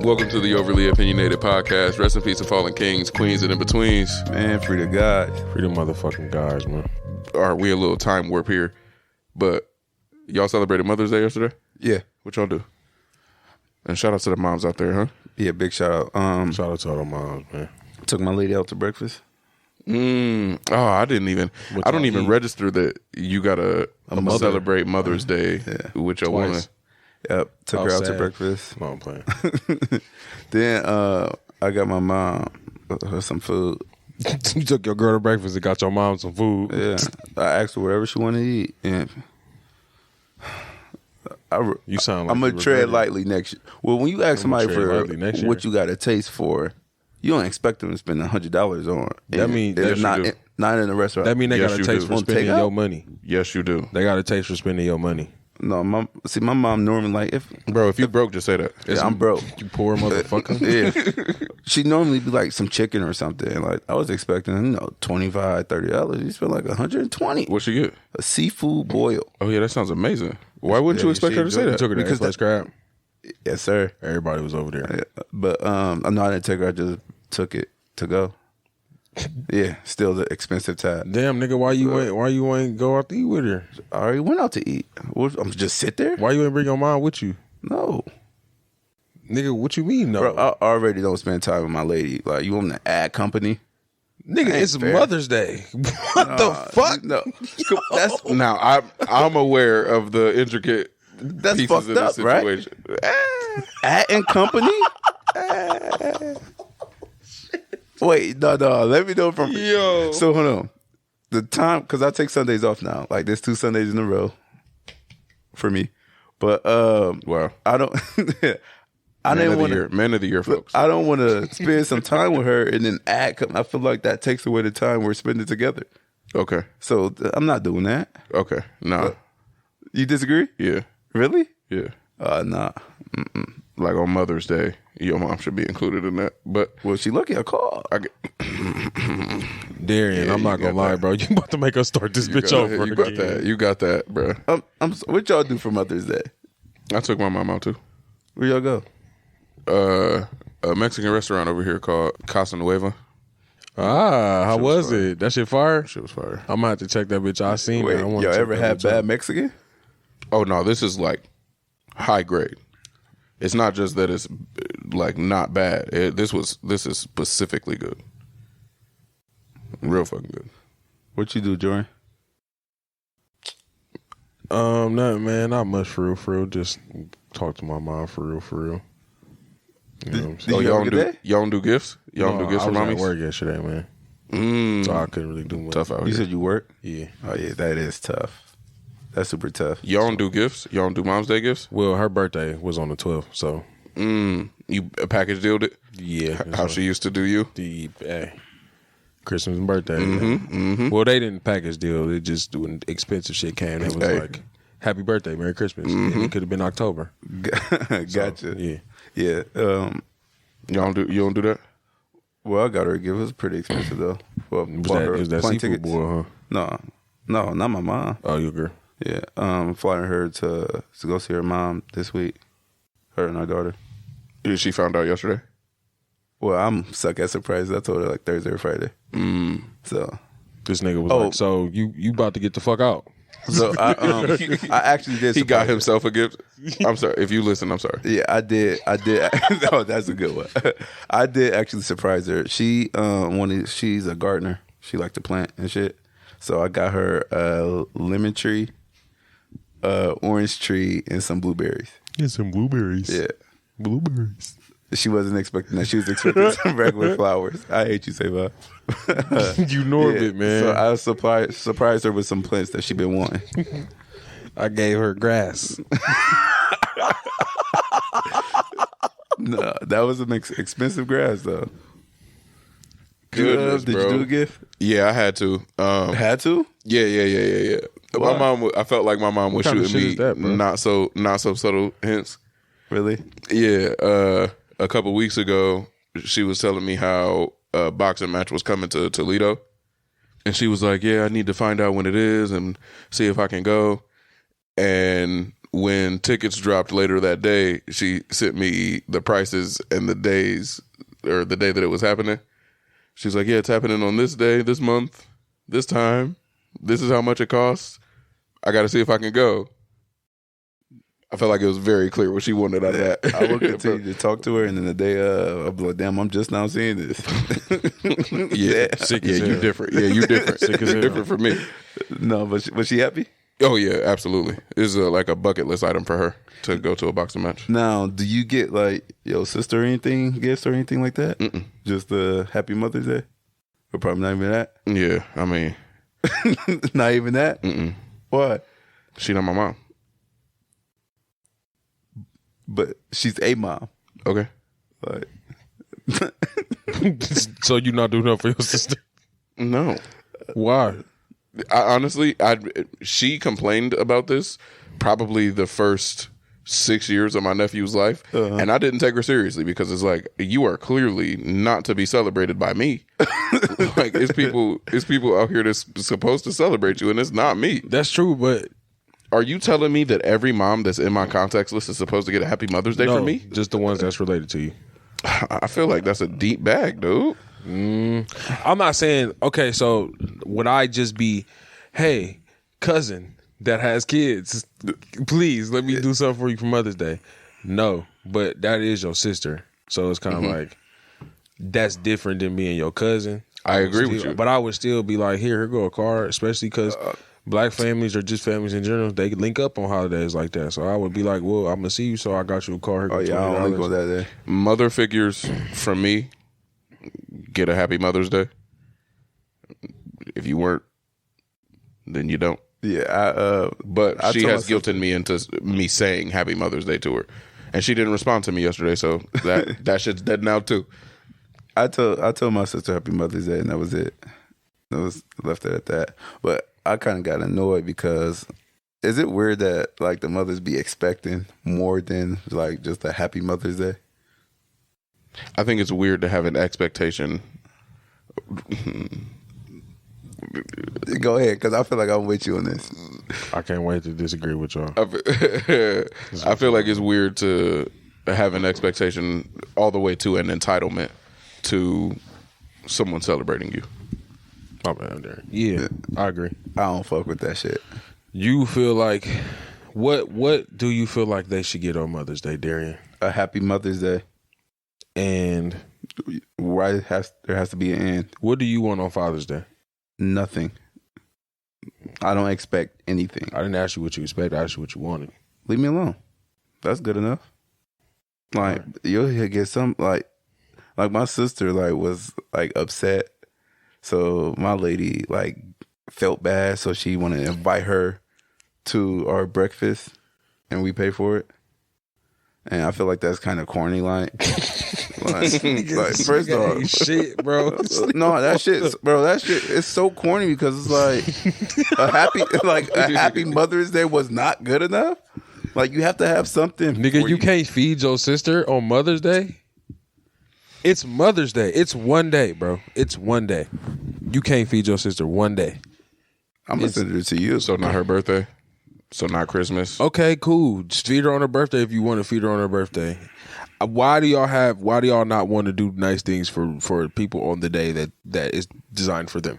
Welcome to the Overly Opinionated Podcast. Rest in peace to fallen kings, queens, and in-betweens. Man, free to God. Free the motherfucking guys, man. All right, we a little time warp here, but y'all celebrated Mother's Day yesterday? Yeah. What y'all do? And shout out to the moms out there, huh? Yeah, big shout out. Shout out to all the moms, man. Took my lady out to breakfast. Oh, I don't even register that you gotta celebrate Mother's Day with your woman. Yep, took her out to breakfast. No, I'm playing. Then I got my mom her some food. You took your girl to breakfast and got your mom some food. Yeah, I asked her whatever she wanted to eat, and you sound like I'm gonna tread lightly next year. Well, when you ask somebody for what you got a taste for, you don't expect them to spend $100 on. That means not in a restaurant. That means they got a taste for spending your money. Yes, you do. They got a taste for spending your money. No, my mom normally like if you broke, just say that. Yeah, I'm broke. You poor motherfucker. Yeah, she normally be like some chicken or something. Like I was expecting, $25, $30. You spent like $120. What'd she get? A seafood boil. Oh yeah, that sounds amazing. Why wouldn't you expect her to say that? You took her to Because crab. Yes, sir. Everybody was over there. Yeah, but I didn't take her. I just took it to go. Yeah, still the expensive time. Damn, nigga, why you ain't go out to eat with her? I already went out to eat. I'm just sit there. Why you ain't bring your mom with you? No, nigga, what you mean no? Bro, I already don't spend time with my lady. Like you want to add company? Nigga, it's fair. Mother's Day. What the fuck? No, now I'm aware of the intricate that's pieces fucked of the up, situation. Right? Adding company? Wait, no. Let me know from yo. So hold on. The time, because I take Sundays off now. Like there's 2 Sundays in a row for me. But wow, I don't. I didn't want to. Man of the year, folks. I don't want to spend some time with her and then add. I feel like that takes away the time we're spending together. Okay. So I'm not doing that. Okay. Nah. You disagree? Yeah. Really? Yeah. Nah. Mm-mm. Like on Mother's Day, your mom should be included in that. But well, she lucky I called. Darian, I'm not gonna lie, bro. You about to make us start this bitch over again. You got that, bro. What y'all do for Mother's Day? I took my mom out too. Where y'all go? A Mexican restaurant over here called Casa Nueva. How was fire. it? That shit fire? Shit was fire. I'm gonna have to check that bitch. I seen it. Y'all ever had bad Mexican? Oh no, this is like high grade. It's not just that it's like not bad. This is specifically good. Real fucking good. What you do, Jordan? Nothing, man. Not much for real. Just talk to my mom for real. You know what I'm saying? Y'all don't do gifts? Y'all don't do gifts for mommies? I was at work yesterday, man. So I couldn't really do much. Tough out here. You said you work? Yeah. Oh yeah, that is tough. That's super tough. Y'all don't do gifts? Y'all don't do Mom's Day gifts? Well, her birthday was on the 12th, so. You package dealed it? Yeah. How she used to do you? Christmas and birthday. Mm-hmm. Well, they didn't package deal. They just doing expensive shit came. It was like, happy birthday, Merry Christmas. Mm-hmm. It could have been October. Gotcha. So, yeah. Yeah. You don't do that? Well, I got her a gift. It was pretty expensive though. Well, was that seafood tickets. Boy, huh? No, not my mom. Oh, your girl. Yeah, flying her to go see her mom this week. Her and her daughter. Did she found out yesterday? Well, I'm suck at surprises. I told her like Thursday or Friday. So this nigga was like, "So you about to get the fuck out?" So I actually did. He got himself a gift. I'm sorry if you listen. I'm sorry. Yeah, I did. No, that's a good one. I did actually surprise her. She she's a gardener. She liked to plant and shit. So I got her a lemon tree, orange tree, and some blueberries. Yeah, some blueberries. Yeah, blueberries. She wasn't expecting that. She was expecting some regular flowers. I hate you, Seva. You know it, man. So I surprised her with some plants that she been wanting. I gave her grass. No, that was an expensive grass, though. Goodness, did bro. you do a gift? Yeah, I had to. Had to? Yeah. Why? My mom. I felt like my mom was shooting me not so subtle hints. Really? Yeah. A couple weeks ago, she was telling me how a boxing match was coming to Toledo, and she was like, "Yeah, I need to find out when it is and see if I can go." And when tickets dropped later that day, she sent me the prices and the days, or the day that it was happening. She's like, yeah, it's happening on this day, this month, this time. This is how much it costs. I got to see if I can go. I felt like it was very clear what she wanted out of that. I will continue to talk to her, and then the day I'll be like, damn, I'm just now seeing this. You different. Yeah, you different. It's different for me. No, but was she happy? Oh, yeah, absolutely. It's like a bucket list item for her to go to a boxing match. Now, do you get like your sister or anything, gifts or anything like that? Mm-mm. Just Happy Mother's Day? Or probably not even that? Yeah, I mean. Not even that? Mm-mm. Why? She not my mom. But she's a mom. Okay. Like, So you not doing enough for your sister? No. Why? Honestly, she complained about this probably the first 6 years of my nephew's life, and I didn't take her seriously because it's like, you are clearly not to be celebrated by me. Like, it's people out here that's supposed to celebrate you, and it's not me. That's true, but Are you telling me that every mom that's in my contacts list is supposed to get a Happy Mother's Day from me? Just the ones that's related to you. I feel like that's a deep bag, dude. I'm not saying, okay, so would I just be, hey, cousin that has kids, please let me do something for you for Mother's Day? No, but that is your sister. So it's kind of like, that's different than being your cousin. I agree with you. But I would still be like, here go a card, especially because black families or just families in general, they link up on holidays like that. So I would be like, well, I'm going to see you, so I got you a card. oh, yeah, I don't link on that day. Mother figures from me get a Happy Mother's Day. If you weren't, then you don't. Yeah, but I she told has myself- guilted me into me saying Happy Mother's Day to her, and she didn't respond to me yesterday. So that shit's dead now too. I told my sister Happy Mother's Day, and that was it. It was left it at that. But I kind of got annoyed because is it weird that like the mothers be expecting more than like just a Happy Mother's Day? I think it's weird to have an expectation. Go ahead, because I feel like I'm with you on this. I can't wait to disagree with y'all. I feel like it's weird to have an expectation all the way to an entitlement to someone celebrating you. My bad, Darren. Yeah, I agree. I don't fuck with that shit. You feel like, what do you feel like they should get on Mother's Day, Darian? A Happy Mother's Day. And Why there has to be an end? what do you want on Father's Day? Nothing. I don't expect anything. I didn't ask you what you expect. I asked you what you wanted. Leave me alone. That's good enough. Like you'll get some like my sister like was like upset. So my lady like felt bad, so she wanted to invite her to our breakfast, and we pay for it. And I feel like that's kind of corny, like first off, shit, bro. no, that shit is so corny because it's like a happy Mother's Day was not good enough. Like you have to have something, Nigga, for you can't feed your sister on Mother's Day. It's Mother's Day. It's one day, bro. It's one day. You can't feed your sister one day. I'm gonna send it to you. So not her birthday. So not Christmas. Okay, cool. Just feed her on her birthday if you want to feed her on her birthday. Why do y'all not want to do nice things for people on the day that is designed for them?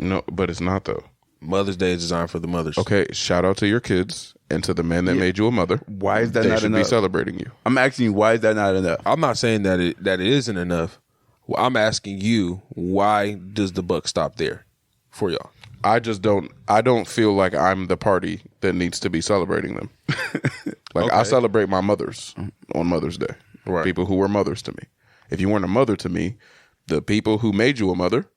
No, but it's not though. Mother's Day is designed for the mothers. Okay, shout out to your kids and to the man that made you a mother. Why is that They not should be enough? celebrating you. I'm asking you, why is that not enough? I'm not saying that it isn't enough. Well, I'm asking you, why does the buck stop there for y'all? I don't feel like I'm the party that needs to be celebrating them. Like I celebrate my mothers on Mother's Day. Right. People who were mothers to me. If you weren't a mother to me, the people who made you a mother,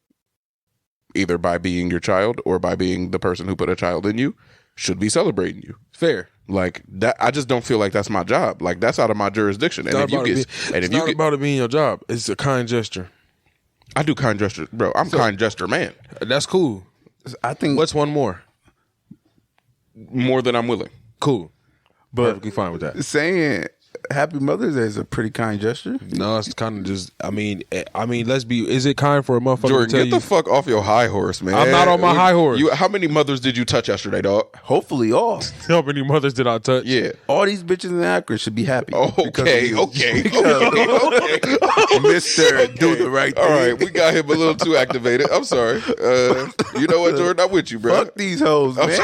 either by being your child or by being the person who put a child in you, should be celebrating you. Fair. Like that, I just don't feel like that's my job. Like that's out of my jurisdiction. It's not about it being your job. It's a kind gesture. I do kind gestures, bro. I'm kind gesture man. That's cool. I think What's one more? More than I'm willing. Cool. But Perfectly fine with that. saying Happy Mother's Day is a pretty kind gesture. No, it's kind of just. I mean, let's be. Is it kind for a motherfucker Jordan, to tell get the fuck off your high horse, man. I'm not on my high horse. How many mothers did you touch yesterday, dog? Hopefully all. How many mothers did I touch? Yeah. All these bitches in Akron should be happy. Okay. Mr. Do the right thing. All right, we got him a little too activated. I'm sorry. You know what, Jordan? I'm with you, bro. Fuck these hoes, man.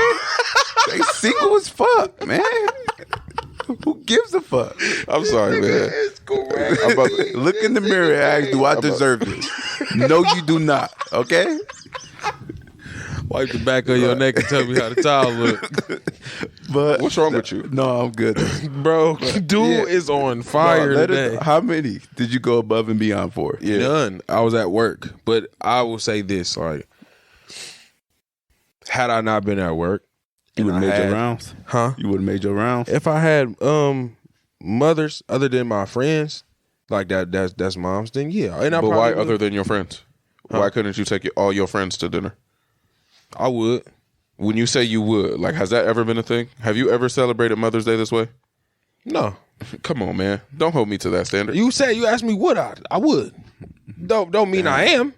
They single as fuck, man. Who gives a fuck? I'm sorry, man. It's correct. Look in the mirror and ask, do I deserve this? No, you do not. Okay? Wipe the back of your neck and tell me how the towel look. But What's wrong with you? No, I'm good. Bro, dude is on fire today. How many did you go above and beyond for? Yeah. None. I was at work. But I will say this, like, had I not been at work, You would have and I made your had- rounds? huh? You would have made your rounds? If I had mothers other than my friends, like that's moms, then yeah. And I But why probably would. other than your friends? Why couldn't you take all your friends to dinner? I would. When you say you would, like, has that ever been a thing? Have you ever celebrated Mother's Day this way? No. Come on, man. Don't hold me to that standard. You asked me would I? I would. Don't mean I am.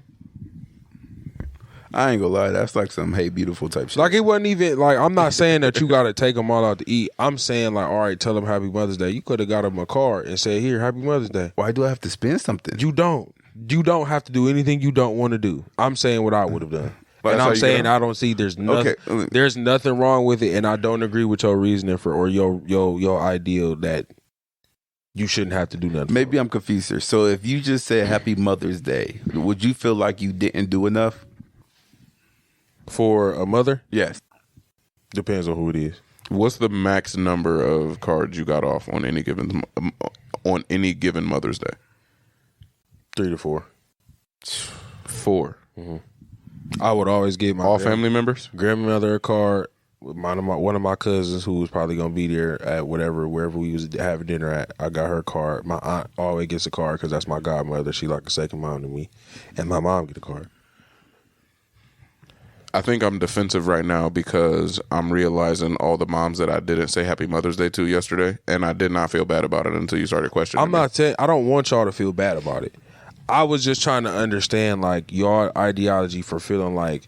I ain't gonna lie, that's like some hey beautiful type shit. Like, it wasn't even like, I'm not saying that you got to take them all out to eat. I'm saying, like, all right, tell them Happy Mother's Day. You could have got them a card and said, here, Happy Mother's Day. Why do I have to spend something? You don't have to do anything you don't want to do. I'm saying what I would have done. Well, And that's how I'm you saying get I don't see there's nothing Okay. there's nothing wrong with it, and I don't agree with your reasoning for or your ideal that you shouldn't have to do nothing. Maybe I'm confused here. So if you just said Happy Mother's Day, would you feel like you didn't do enough? For a mother, Yes. depends on who it is. What's the max number of cards you got off on any given Mother's Day? 3 to 4. 4. I would always give my All family members? grandmother a card. One of my cousins who was probably gonna be there at wherever we was having dinner at. I got her a card. My aunt always gets a card because that's my godmother. She like a second mom to me, and my mom get a card. I think I'm defensive right now because I'm realizing all the moms that I didn't say Happy Mother's Day to yesterday, and I did not feel bad about it until you started questioning me. I don't want y'all to feel bad about it. I was just trying to understand like your ideology for feeling like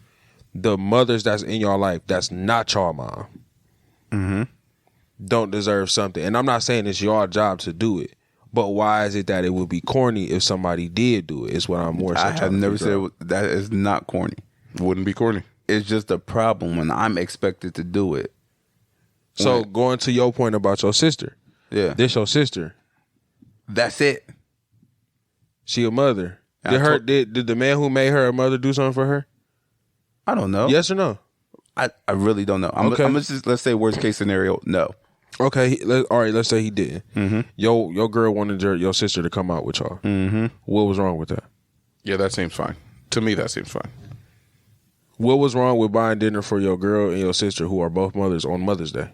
the mothers that's in your life that's not your mom don't deserve something. And I'm not saying it's your job to do it, but why is it that it would be corny if somebody did do it? Is what I'm more so I trying have to never figure out. said that is not corny. Wouldn't be corny. It's just a problem when I'm expected to do it. So going to your point about your sister, Yeah. this your sister. That's it. She a mother. I Did the man who made her a mother do something for her? I don't know. Yes or no? I really don't know. Okay. Let's say worst case scenario, no. Okay, all right. Let's say he didn't. Mm-hmm. Your girl wanted your sister to come out with y'all. Mm-hmm. What was wrong with that? Yeah, that seems fine. To me, that seems fine. What was wrong with buying dinner for your girl and your sister, who are both mothers, on Mother's Day?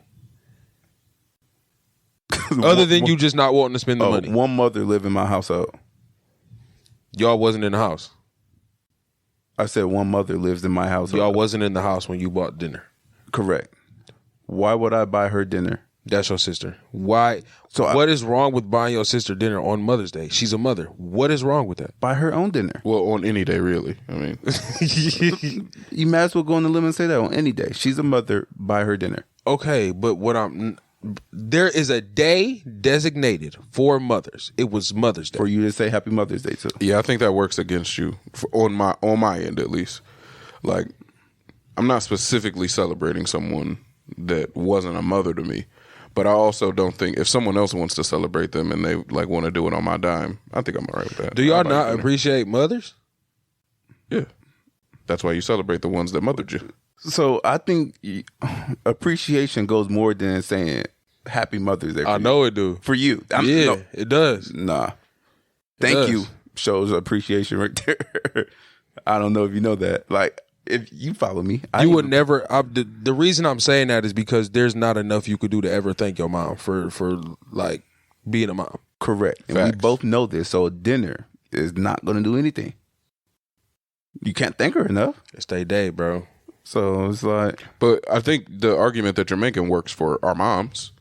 Other than you just not wanting to spend the money. One mother live in my household. Y'all wasn't in the house. I said one mother lives in my household. Y'all wasn't in the house when you bought dinner. Correct. Why would I buy her dinner? That's your sister. Why? So what is wrong with buying your sister dinner on Mother's Day? She's a mother. What is wrong with that? Buy her own dinner. Well, on any day, really. I mean, You might as well go on the limb and say that on any day. She's a mother. Buy her dinner. Okay, but there is a day designated for mothers. It was Mother's Day. For you to say Happy Mother's Day too. yeah, I think that works against you on my end, at least. Like, I'm not specifically celebrating someone that wasn't a mother to me, but I also don't think if someone else wants to celebrate them and they like want to do it on my dime, I think I'm all right with that. Do y'all I like not dinner. appreciate mothers? Yeah, that's why you celebrate the ones that mothered you. So I think appreciation goes more than saying Happy Mother's Day. I know it do. For you. It does. Nah. Thank does. you shows appreciation right there. I don't know if you know that. Like, if you follow me, You would never. The reason I'm saying that is because there's not enough you could do to ever thank your mom for like being a mom. correct. And we Facts. both know this. So dinner is not going to do anything. You can't thank her enough. It's their day, bro. So it's like, But I think the argument that you're making works for our moms.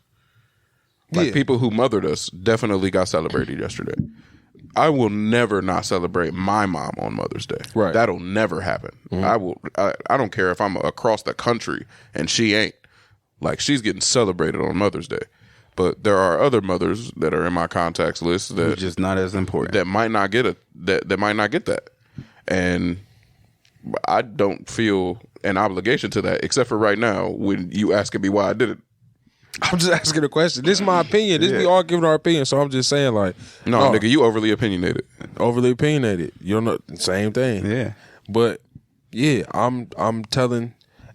Like Yeah. people who mothered us definitely got celebrated yesterday. I will never not celebrate my mom on Mother's Day. Right. That'll never happen. I don't care if I'm across the country and she ain't. Like, she's getting celebrated on Mother's Day. But there are other mothers that are in my contacts list that just not as important. that might not get that might not get that. And I don't feel an obligation to that, except for right now when you asking me why I did it. I'm just asking a question. This is my opinion. We all giving our opinion. So I'm just saying, like, No, nigga, you overly opinionated. overly opinionated. You don't know, same thing. Yeah. But yeah, I'm telling,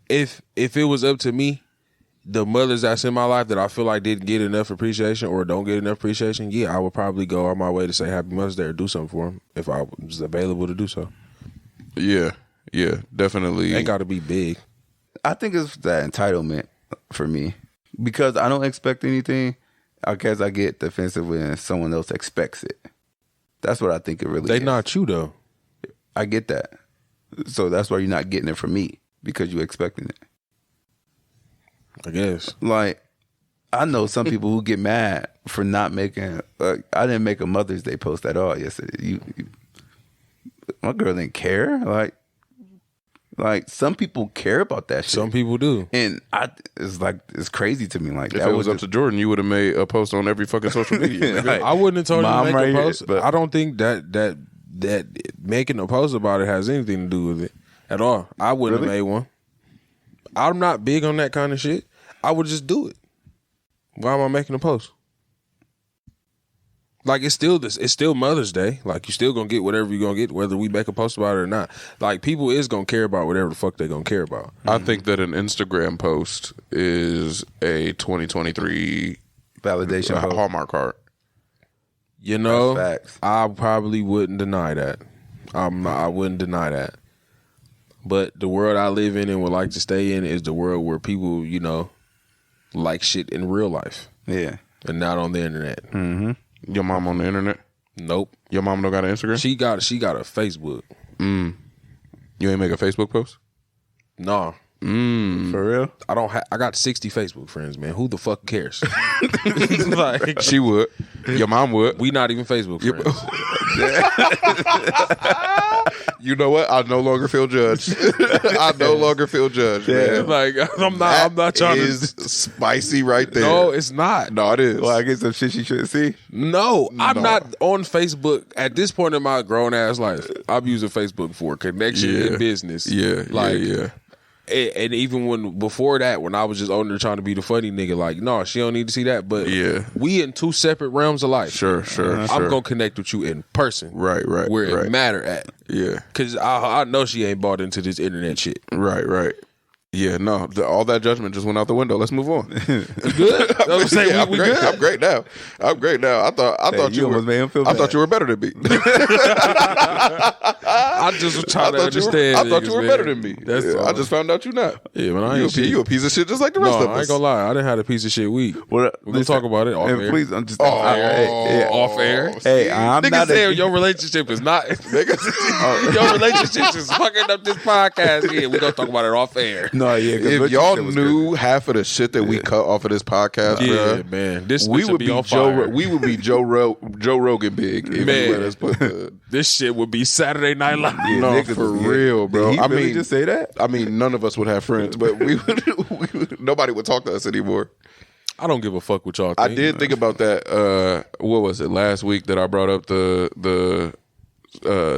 if it was up to me, the mothers that's in my life that I feel like didn't get enough appreciation or don't get enough appreciation, yeah, I would probably go on my way to say Happy Mother's Day or do something for them if I was available to do so. Yeah, definitely. Ain't got to be big. I think it's that entitlement for me. Because I don't expect anything, I guess I get defensive when someone else expects it. That's what I think it really They is. not you though. I get that. So that's why you're not getting it from me, because you're expecting it. I guess. Like, I know some people who get mad for not making, I didn't make a Mother's Day post at all yesterday. My girl didn't care. Like some people care about that shit. Some people do. And it's crazy to me. Like, If that it was up to Jordan, you would have made a post on every fucking social media. nigga. Right. I wouldn't have told Mom you to right make a here, post. but- I don't think that making a post about it has anything to do with it at all. I wouldn't have Really? made one. I'm not big on that kind of shit. I would just do it. Why am I making a post? Like, it's still Mother's Day. Like, you still gonna get whatever you're gonna get, whether we make a post about it or not. Like, people is gonna care about whatever the fuck they gonna care about. I think that an Instagram post is a 2023 validation. post. Hallmark card. You know, That's facts. I probably wouldn't deny that. I wouldn't deny that. But the world I live in and would like to stay in is the world where people, you know, like shit in real life Yeah. and not on the internet. Your mom on the internet? Nope. Your mom don't got an Instagram? She got a Facebook. You ain't make a Facebook post? No. For real? I got 60 Facebook friends, man. Who the fuck cares? Like, She would. Your mom would. we not even Facebook friends. You know what? I no longer feel judged. I no longer feel judged, man. Like, I'm not trying is to. spicy right there. No, it's not. No, it is. Well, I get some shit she shouldn't see. No, I'm not on Facebook at this point in my grown ass life. I'm using Facebook for connection and business. Yeah. And even when before that, when I was just on there trying to be the funny nigga, like, no, she don't need to see that. But we in two separate realms of life. Sure. I'm gonna connect with you in person, Right. where it matter at. Yeah. Cause I know she ain't bought into this internet shit. Right. Yeah, no, all that judgment just went out the window. Let's move on. Good. I'm saying Yeah, we I'm great. good. I'm great now. I thought you almost made him feel I bad. thought you were better than me. I just was trying to understand. I thought you niggas, were man. better than me. That's all. I just found out you not. Yeah, man, I ain't shit. You a piece of shit just like the rest No, of us. I ain't gonna lie. I didn't have a piece of shit week. Well, We're gonna talk about it off and air. please, I'm just Off air. Hey, I'm Niggas not saying your relationship is not. Your relationship is fucking up this podcast. Yeah, we gonna talk about it off air. No, yeah. 'cause If what you y'all said was knew good. half of the shit that we cut off of this podcast, Yeah, bruh, man. This we should would be be on Joe. fire. We would be Joe Rogan big if Man. you let us put the. This shit would be Saturday Night Live. No, niggas for was- real, bro. Did he I really mean, just say that? I mean, none of us would have friends, but nobody would talk to us anymore. I don't give a fuck what y'all think. I did think about that. What was it last week that I brought up the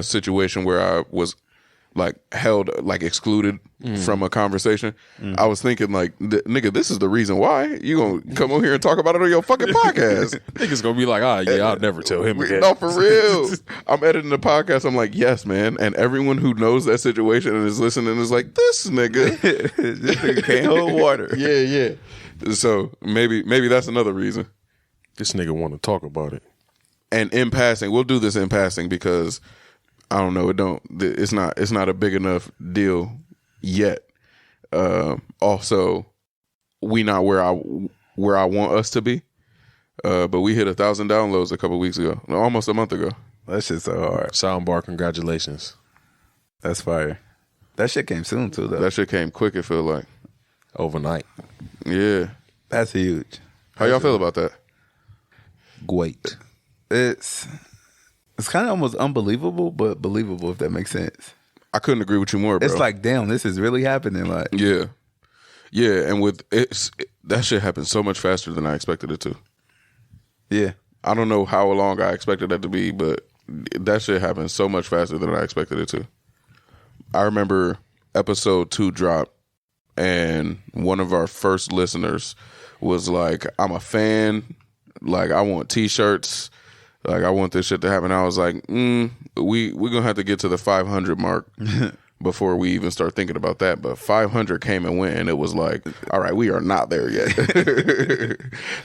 situation where I was like held, like excluded from a conversation. I was thinking like, nigga, this is the reason why you gonna come over here and talk about it on your fucking podcast. Niggas gonna be like, yeah, I'll never tell him again. No, for real. I'm editing the podcast. I'm like, yes, man. And everyone who knows that situation and is listening is like, this nigga. This nigga can't hold water. Yeah. So maybe that's another reason. This nigga want to talk about it. And in passing, we'll do this in passing because I don't know. It's not a big enough deal yet. Also, we not where I want us to be. But we hit 1,000 downloads a couple weeks ago, almost a month ago. That shit's so hard. Soundbar, congratulations. That's fire. That shit came soon too, though. That shit came quick. It feel like Overnight. yeah. That's huge. How y'all feel about that? Great. It's kind of almost unbelievable, but believable, if that makes sense. I couldn't agree with you more, bro. It's like, damn, this is really happening. Like, yeah, and with that shit happened so much faster than I expected it to. yeah, I don't know how long I expected that to be, but that shit happened so much faster than I expected it to. I remember episode 2 dropped, and one of our first listeners was like, I'm a fan. Like, I want t-shirts. Like, I want this shit to happen. I was like, we're going to have to get to the 500 mark before we even start thinking about that. But 500 came and went, and it was like, all right, we are not there yet.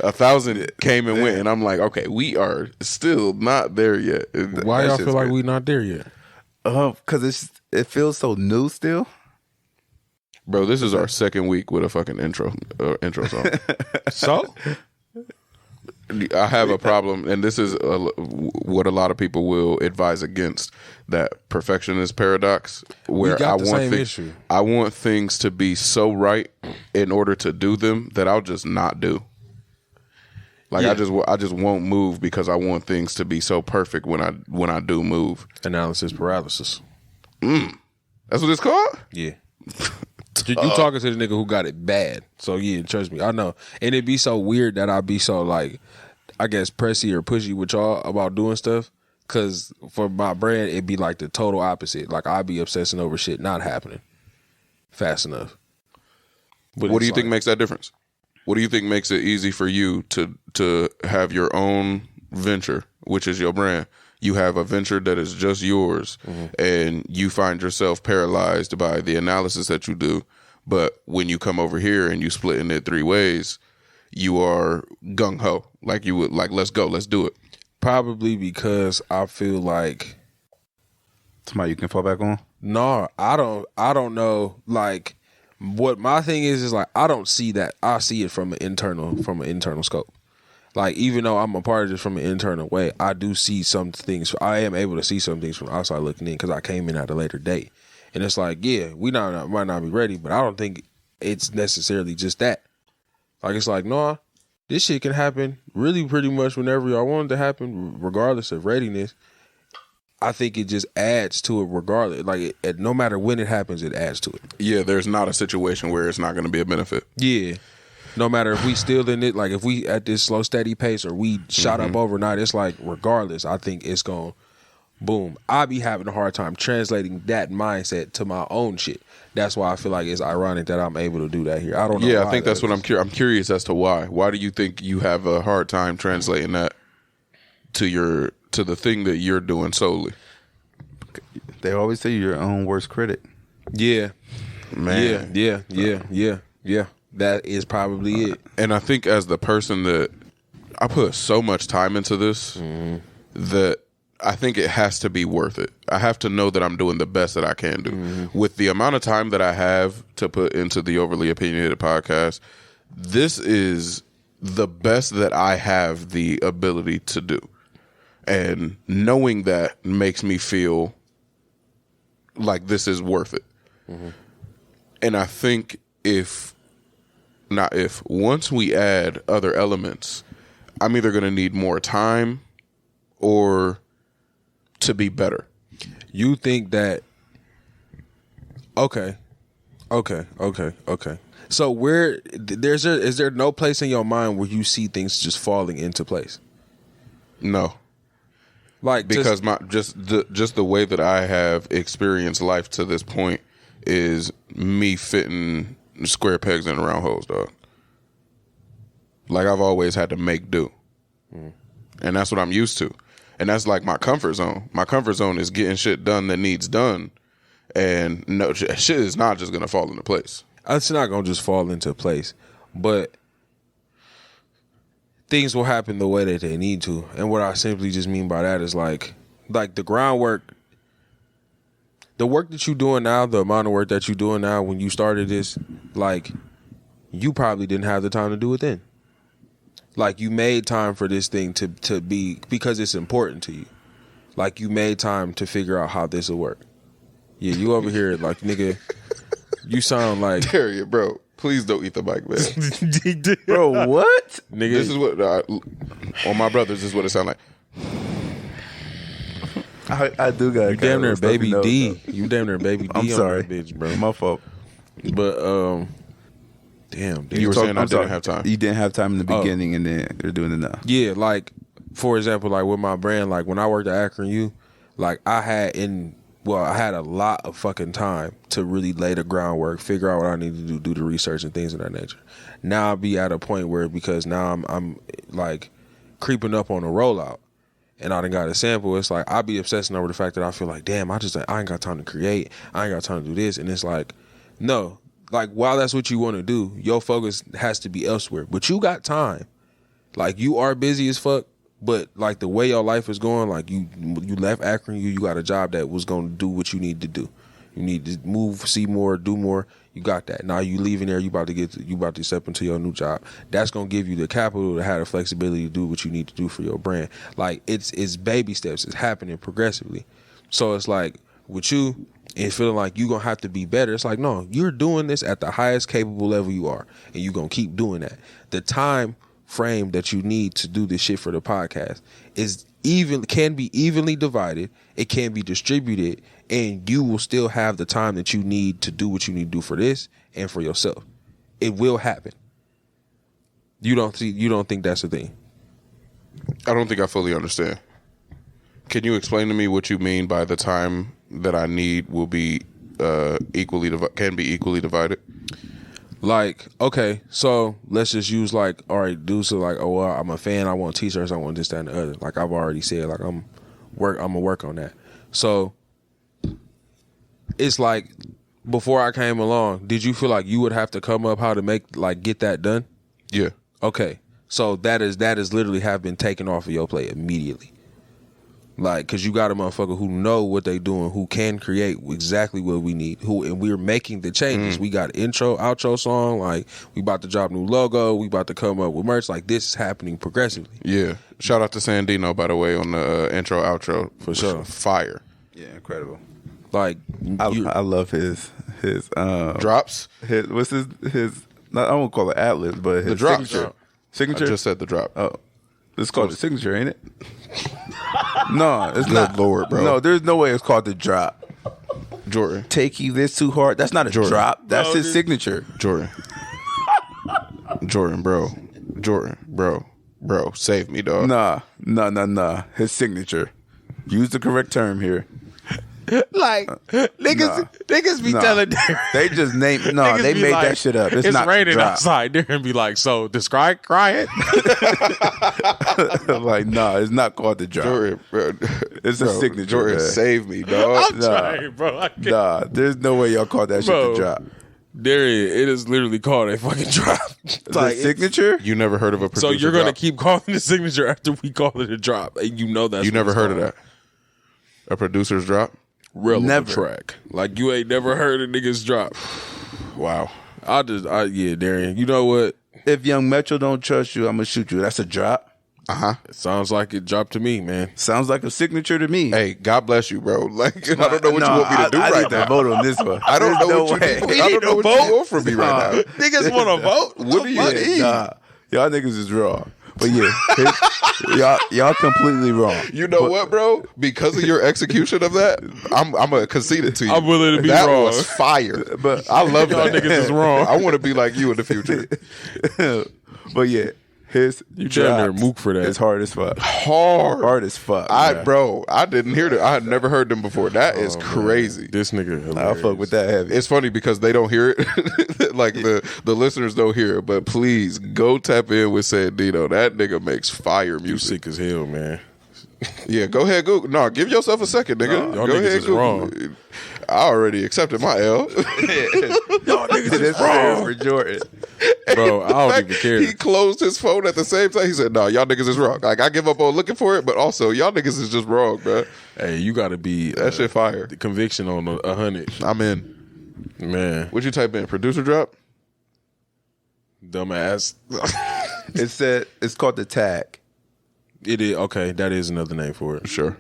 1,000 came and went, and I'm like, okay, we are still not there yet. Why y'all feel like we not there yet? Because it feels so new still. Bro, this is our second week with a fucking intro song. So? I have a problem, and this is what a lot of people will advise against, that perfectionist paradox, where I want things to be so right in order to do them that I'll just not do. Like, yeah. I just won't move because I want things to be so perfect when I do move. Analysis paralysis. That's what it's called? Yeah. You talking to the nigga who got it bad. So yeah, trust me, I know. And it'd be so weird that I'd be so, like, I guess pressy or pushy with y'all about doing stuff. Cause for my brand, it'd be like the total opposite. Like, I'd be obsessing over shit not happening fast enough. But what do you think makes that difference? What do you think makes it easy for you to have your own venture, which is your brand? You have a venture that is just yours, and you find yourself paralyzed by the analysis that you do. But when you come over here and you split in it 3 ways, you are gung ho. Like, you would like, let's go, let's do it. Probably because I feel like somebody you can fall back on. No, I don't know. Like, what my thing is like, I don't see that. I see it from an internal scope. Like, even though I'm a part of this from an internal way, I do see some things. I am able to see some things from outside looking in because I came in at a later date. And it's like, yeah, we might not be ready, but I don't think it's necessarily just that. Like, it's like, no, this shit can happen really pretty much whenever y'all want it to happen, regardless of readiness. I think it just adds to it regardless. Like, no matter when it happens, it adds to it. Yeah, there's not a situation where it's not going to be a benefit. Yeah. No matter if we still in it, like if we at this slow, steady pace or we shot up overnight, it's like regardless, I think it's going, boom. I be having a hard time translating that mindset to my own shit. That's why I feel like it's ironic that I'm able to do that here. I don't know. Yeah, I think that's what I'm curious as to why. Why do you think you have a hard time translating that to the thing that you're doing solely? They always say you're your own worst critic. Yeah. Man. Yeah. That is probably it. And I think as the person that I put so much time into this, that I think it has to be worth it. I have to know that I'm doing the best that I can do. With the amount of time that I have to put into the Overly Opinionated podcast, this is the best that I have the ability to do. And knowing that makes me feel like this is worth it. And I think once we add other elements, I'm either going to need more time or to be better. You think that, okay. So is there no place in your mind where you see things just falling into place? No. Like, because just the way that I have experienced life to this point is me fitting square pegs in round holes, dog. Like, I've always had to make do. And that's what I'm used to. And that's like my comfort zone. My comfort zone is getting shit done that needs done. And no, shit is not just going to fall into place. It's not going to just fall into place. But things will happen the way that they need to. And what I simply just mean by that is like the groundwork, the work that you're doing now, the amount of work that you're doing now when you started this, like, you probably didn't have the time to do it then. Like, you made time for this thing to be, because it's important to you. Like, you made time to figure out how this will work. Yeah, you over here, like, nigga, you sound like... Darius, bro, please don't eat the mic, man. Bro, what? Nigga, this is what... On my brothers is what it sound like. I do got. You damn near baby D. You damn near baby D. I'm sorry, on that bitch, bro. My fault. But damn. You were saying I didn't have time. You didn't have time in the beginning, and then you're doing it now. Yeah, like for example, like with my brand, like when I worked at Akron U, like I had a lot of fucking time to really lay the groundwork, figure out what I need to do the research and things of that nature. Now I'll be at a point where, because now I'm like creeping up on a rollout and I done got a sample, it's like I'll be obsessing over the fact that I feel like, damn, I ain't got time to create. I ain't got time to do this. And it's like, no, like while that's what you want to do, your focus has to be elsewhere. But you got time. Like you are busy as fuck. But like the way your life is going, like you left Akron, you got a job that was going to do what you need to do. You need to move, see more, do more. You got that. Now you leaving there, you about to step into your new job. That's going to give you the capital to have the flexibility to do what you need to do for your brand. Like it's baby steps. It's happening progressively. So it's like with you and feeling like you're going to have to be better. It's like, no, you're doing this at the highest capable level you are. And you're going to keep doing that. The time frame that you need to do this shit for the podcast can be evenly divided. It can be distributed, and you will still have the time that you need to do what you need to do for this and for yourself. It will happen. You don't think that's a thing? I don't think I fully understand. Can you explain to me what you mean by the time that I need will be can be equally divided? Like, okay, so let's just use like, all right, dudes are like, oh, well, I'm a fan, I want t-shirts, I want this, that, and the other. Like I've already said, like I'm gonna work on that. So it's like, before I came along, did you feel like you would have to come up how to get that done? Yeah. Okay, so that is literally have been taken off of your plate immediately. Like, cause you got a motherfucker who know what they doing, who can create exactly what we need, and we're making the changes. We got intro, outro song, like we about to drop new logo, we about to come up with merch. Like this is happening progressively. Yeah. Shout out to Sandino, by the way, on the intro, outro. For sure. Fire. Yeah, incredible. Like I love his drops. What's his not, I won't call it ad-libs, but his The drops. signature. Signature? I just said the drop. Oh. It's called the signature, ain't it? No, it's Good not. Lord, bro. No, there's no way it's called the drop. Jordan. Take you this too hard. That's not a drop. That's his signature. Jordan, bro. Jordan, bro. Save me, dog. Nah. His signature. Use the correct term here. like niggas be telling Darren. They just named. No, Niggas they be made like, that shit up. It's not raining drop. outside. Darren be like, so describe crying. Like, no, it's not called the drop. Jordan, bro. It's a signature. Jordan, man. save me, dog. I'm trying, bro. I can't. Nah, there's no way y'all call that Bro. shit the drop. Darren, it is literally called a fucking drop. The signature? You never heard of a producer So you're gonna drop? keep calling the signature after we call it a drop, and you know that's You what never it's heard of called. that? A producer's drop? Relevant Never. track. Like you ain't never heard of niggas drop. Wow. Yeah, Darian. You know what? If Young Metro don't trust you, I'm gonna shoot you. That's a drop. It sounds like it dropped to me, man. Sounds like a signature to me. Hey, God bless you, bro. Like, I don't know what you want me to do I right need to now. vote on this one. I don't There's know no what way. you need. I don't know what you want from me right now. Niggas want to vote? What do you need? Nah, y'all niggas is wrong. But yeah, y'all completely wrong. You know what, bro? Because of your execution of that, I'm gonna concede it to you. I'm willing to be that wrong. was fire. But I love Y'all that. niggas is wrong. I want to be like you in the future. But yeah, his You damn near mook for that. It's hard as fuck. Hard As fuck. man. I didn't hear that. I had never heard them before. That is crazy. This nigga I'll hilarious. fuck with that heavy. It's funny because they don't hear it. Like the listeners don't hear it. But please go tap in with Sandino. That nigga makes fire You music. sick as hell, man. Yeah, go ahead, Google. No, give yourself a second, nigga. y'all Go niggas ahead, is Google. wrong. I already accepted my L. Y'all niggas This wrong for Jordan. Bro, I don't even care. He closed his phone at the same time. He said, "No, y'all niggas is wrong. Like I give up on looking for it, but also y'all niggas is just wrong, bro. Hey, you got to be That shit fire. the conviction on 100. I'm in. Man, What'd you type in? Producer drop? dumbass. It said it's called the tag. It is okay. That is another name for it. Sure.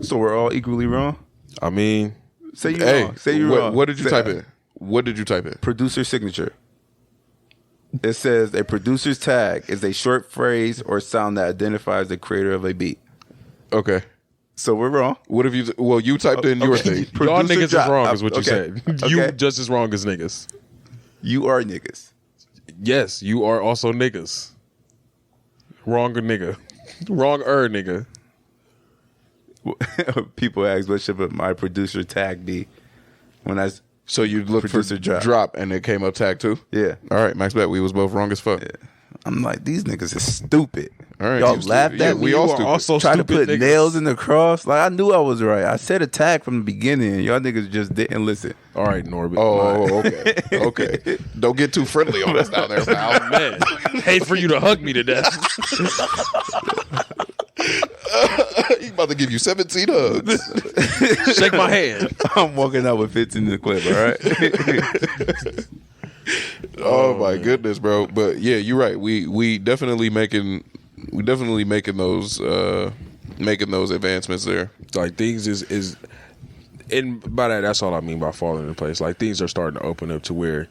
So we're all equally wrong. I mean, Say you Hey, wrong. Say you wrong. what did you Say- type in? What did you type in? Producer signature. It says a producer's tag is a short phrase or sound that identifies the creator of a beat. Okay. So we're wrong. What if you? Well, you typed in your thing. Y'all Producer niggas drop. is wrong, is what you Okay. said. You Okay. just as wrong as niggas. You are niggas. Yes, you are also niggas. Wronger nigga. Wronger nigga. People ask, what should my producer tag be? When I So you looked for Producer drop, and it came up tag too. yeah. All right, Max bet we was both wrong as fuck. I'm like, these niggas is stupid. All right, Y'all you laughed stupid. at Yeah, me. we all You are stupid. also trying to stupid put niggas. nails in the cross. Like, I knew I was right. I said a tag from the beginning. Y'all niggas just didn't listen. All right, Norbit. Oh, okay, okay. Don't get too friendly on us down there, pal. Man, hate for you to hug me to death. He's about to give you 17 hugs. Shake my hand. I'm walking out with 15 in the clip, all right? Oh my goodness, bro. But yeah, you're right. We definitely making those advancements there. Like things is and by that's all I mean by falling into place. Like things are starting to open up to where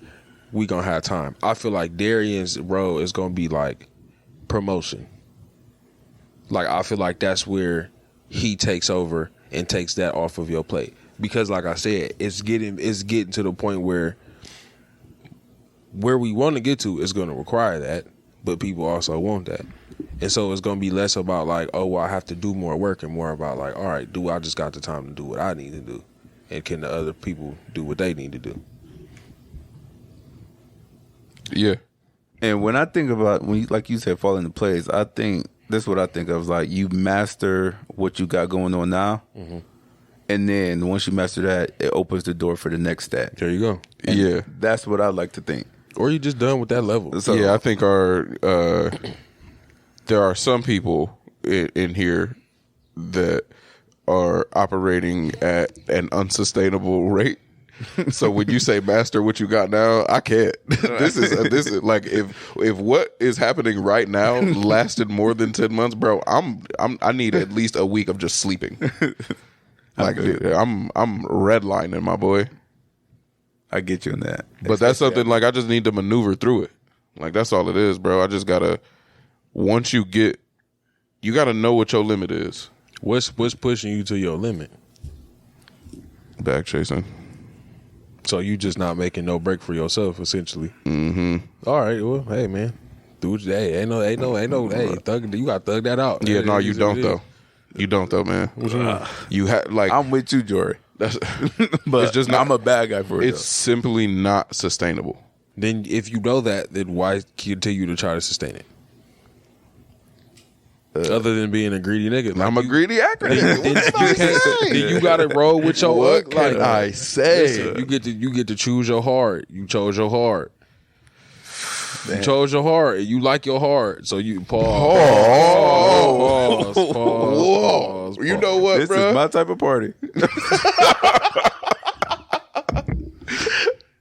we gonna have time. I feel like Darian's role is gonna be like promotion. Like I feel like that's where he takes over and takes that off of your plate. Because like I said, it's getting to the point where we want to get to is going to require that, but people also want that. And so it's going to be less about like, oh, well, I have to do more work, and more about like, all right, do I just got the time to do what I need to do? And can the other people do what they need to do? Yeah. And when I think about, like you said, fall into place, I think that's what I think of. Like, you master what you got going on now. Mm-hmm. And then once you master that, it opens the door for the next step. There you go. And Yeah. that's what I like to think. Or you just done with that level. So, Yeah, I think there are some people in here that are operating at an unsustainable rate. So when you say master what you got now, I can't. This is like if what is happening right now lasted more than 10 months, bro, I need at least a week of just sleeping. Like I'm redlining, my boy. I get you on that. But that's something like I just need to maneuver through it. Like that's all it is, bro. I just gotta you gotta know what your limit is. What's pushing you to your limit? Back chasing. So you just not making no break for yourself, essentially. Mm-hmm. All right. Well, hey man, do what you, hey, ain't no, hey, thug, you got to thug that out. Yeah, It no, is you what don't it though. is. You don't though, man. You had like I'm with you, Jory. that's, But it's just not, I'm a bad guy for it. it's simply not sustainable. Then if you know that, then why continue to try to sustain it? Other than being a greedy nigga, like I'm a greedy actor. Then you got to roll with your What like. can I say? Listen, you get to choose your heart. You chose your heart. You chose your heart. And you like your heart, so you pause. Pause. You know what, This bro? is my type of party.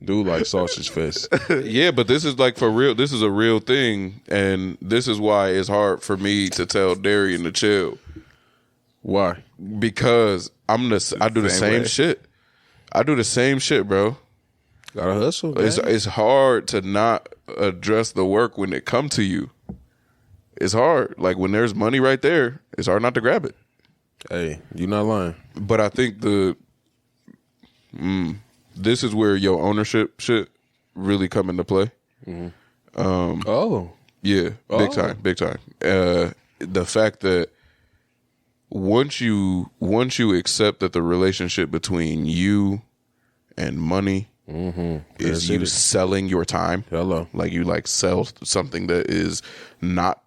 Dude, like sausage fest. Yeah, but this is like for real. This is a real thing, and this is why it's hard for me to tell Darian to chill. Why? Because I do the same way. shit. I do the same shit, bro. Gotta hustle. Man. It's hard to not address the work when it come to you. It's hard. Like when there's money right there, it's hard not to grab it. Hey, you not lying. But I think this is where your ownership shit really come into play. Oh, Yeah, big time. The fact that once you accept that the relationship between you and money is you selling your time. Hello. Like you like sell something that is not,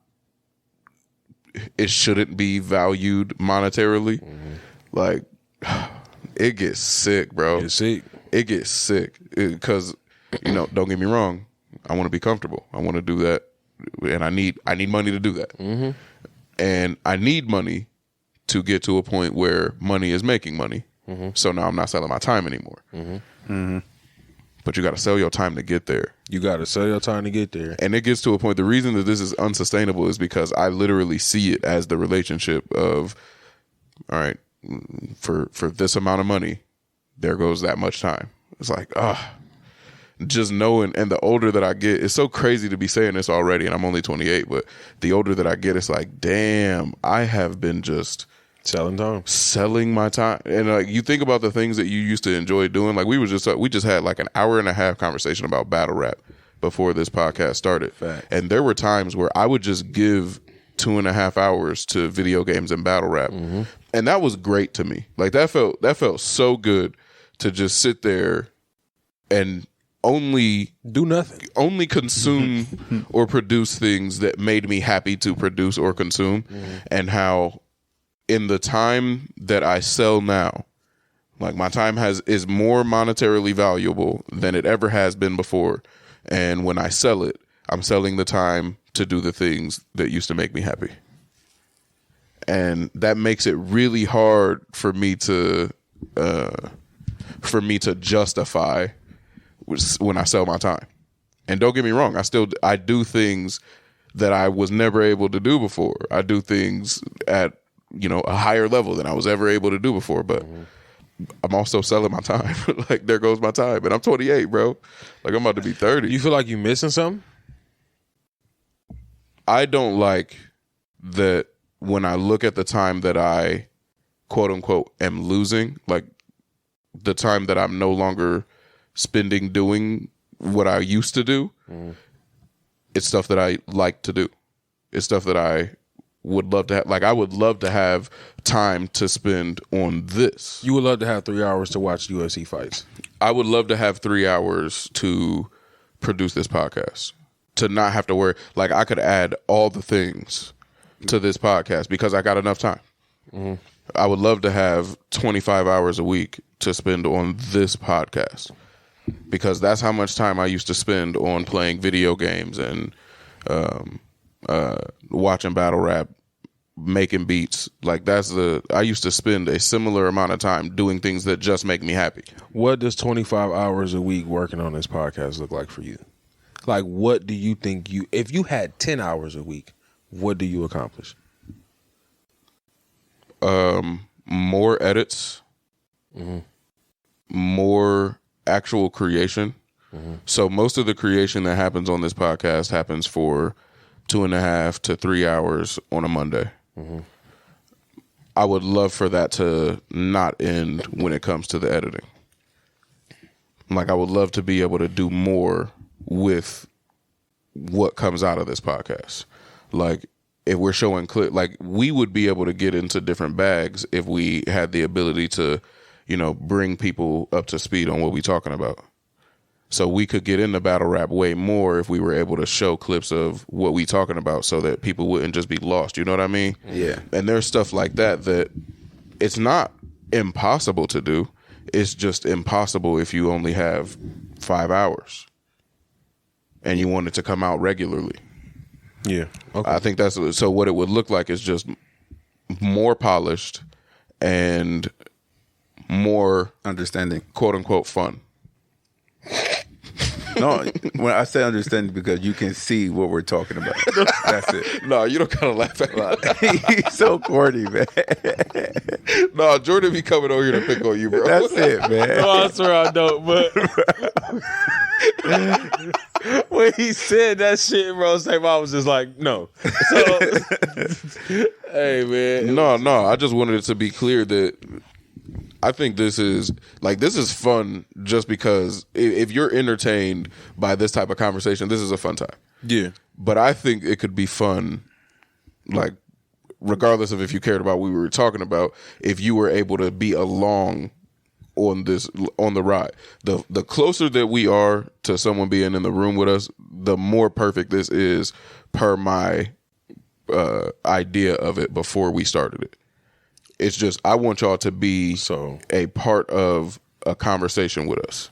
it shouldn't be valued monetarily. Like it gets sick, bro. it's sick. It gets sick because don't get me wrong. I want to be comfortable. I want to do that, and I need money to do that. And I need money to get to a point where money is making money. So now I'm not selling my time anymore. But you got to sell your time to get there. You got to sell your time to get there. And it gets to a point. The reason that this is unsustainable is because I literally see it as the relationship of, all right, for this amount of money, there goes that much time. It's like, just knowing, and the older that I get, it's so crazy to be saying this already, and I'm only 28, but the older that I get, it's like, damn, I have been just selling my time. And like, you think about the things that you used to enjoy doing. Like, we just had like an hour and a half conversation about battle rap before this podcast started. Fact. And there were times where I would just give 2.5 hours to video games and battle rap. And that was great to me. Like, that felt so good to just sit there and only do nothing, only consume or produce things that made me happy to produce or consume. And how in the time that I sell now, like, my time is more monetarily valuable than it ever has been before. And when I sell it, I'm selling the time to do the things that used to make me happy. And that makes it really hard for me to justify when I sell my time. And don't get me wrong, I do things that I was never able to do before. I do things at, a higher level than I was ever able to do before, but I'm also selling my time. Like, there goes my time. And I'm 28, bro. Like, I'm about to be 30. You feel like you missing something? I don't like that when I look at the time that I, quote unquote, am losing, like the time that I'm no longer spending doing what I used to do. It's stuff that I like to do. It's stuff that I would love to have. Like, I would love to have time to spend on this. You would love to have 3 hours to watch UFC fights. I would love to have 3 hours to produce this podcast, to not have to worry. Like, I could add all the things to this podcast because I got enough time. I would love to have 25 hours a week to spend on this podcast because that's how much time I used to spend on playing video games and watching battle rap, making beats. Like, I used to spend a similar amount of time doing things that just make me happy. What does 25 hours a week working on this podcast look like for you? Like, what do you think if you had 10 hours a week, what do you accomplish? More edits, more actual creation. So most of the creation that happens on this podcast happens for 2.5 to 3 hours on a Monday. I would love for that to not end when it comes to the editing. Like, I would love to be able to do more with what comes out of this podcast. Like, if we're showing clip, like, we would be able to get into different bags if we had the ability to, bring people up to speed on what we're talking about. So we could get into battle rap way more if we were able to show clips of what we talking about so that people wouldn't just be lost. You know what I mean? Yeah. And there's stuff like that it's not impossible to do. It's just impossible if you only have 5 hours and you want it to come out regularly. Yeah. Okay. I think so what it would look like is just more polished and more understanding, quote unquote, fun. No, when I say understanding, because you can see what we're talking about. That's it. No, you don't gotta laugh at me. He's so corny, man. No, Jordan be coming over here to pick on you, bro. That's it, man. No, I swear I don't, but when he said that shit, bro, I was just like, no. So, hey, man. No, I just wanted it to be clear that I think this is fun just because if you're entertained by this type of conversation, this is a fun time. Yeah. But I think it could be fun, like, regardless of if you cared about what we were talking about, if you were able to be along on the ride. The closer that we are to someone being in the room with us, the more perfect this is per my idea of it before we started it. It's just, I want y'all to be a part of a conversation with us.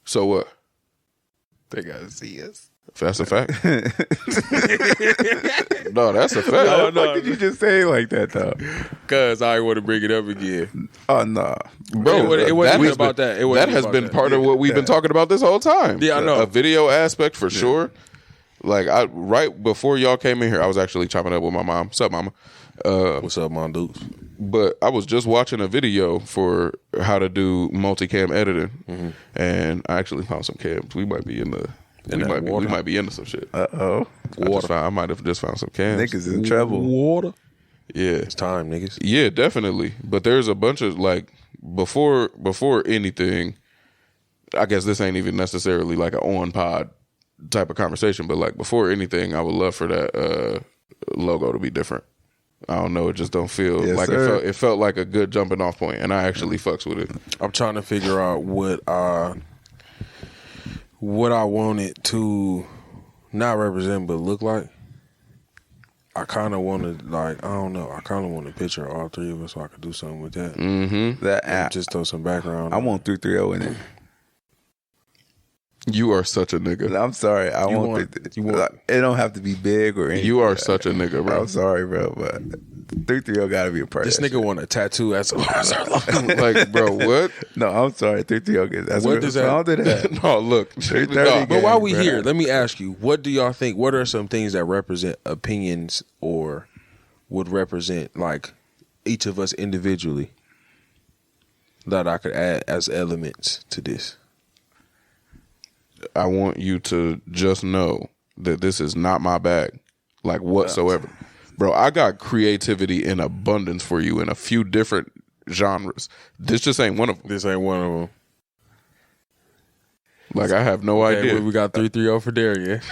So what? They gotta see us. That's a fact. No, that's a fact. How the fuck did you just say it like that, though? Because I want to bring it up again. Oh, no. Bro, it wasn't about that. That has been part of what we've been talking about this whole time. Yeah, I know. A video aspect for sure. Like right before y'all came in here, I was actually chopping up with my mom. What's up, mama? What's up, Mon Dukes? But I was just watching a video for how to do multicam editing, and I actually found some cams. We might be we might be into some shit. Water. I might have just found some cams. Niggas in trouble. Water. Yeah, It's time, niggas. yeah, definitely. But there's a bunch of like before anything. I guess this ain't even necessarily like an on pod type of conversation, but like before anything, I would love for that logo to be different. I don't know. It just don't feel like it felt like a good jumping off point, and I actually fucks with it. I'm trying to figure out what I wanted to not represent but look like. I kind of wanted, like, I don't know. I kind of want a picture of all three of us so I could do something with that. Mm-hmm. That app. Just throw some background. I want 330 in it. You are such a nigga. I'm sorry. I want it don't have to be big or anything. You are such a nigga, bro. I'm sorry, bro, but 330 got to be a part. This nigga want a tattoo. That's like, bro, what? No, I'm sorry. 330. That's what does that? I'll do that. No, look. 330. But while we here, let me ask you: what do y'all think? What are some things that represent opinions or would represent like each of us individually that I could add as elements to this? I want you to just know that this is not my bag, like whatsoever. Bro, I got creativity in abundance for you in a few different genres. This just ain't one of them. This ain't one of them. Like, I have no idea. We got 330 for Darian.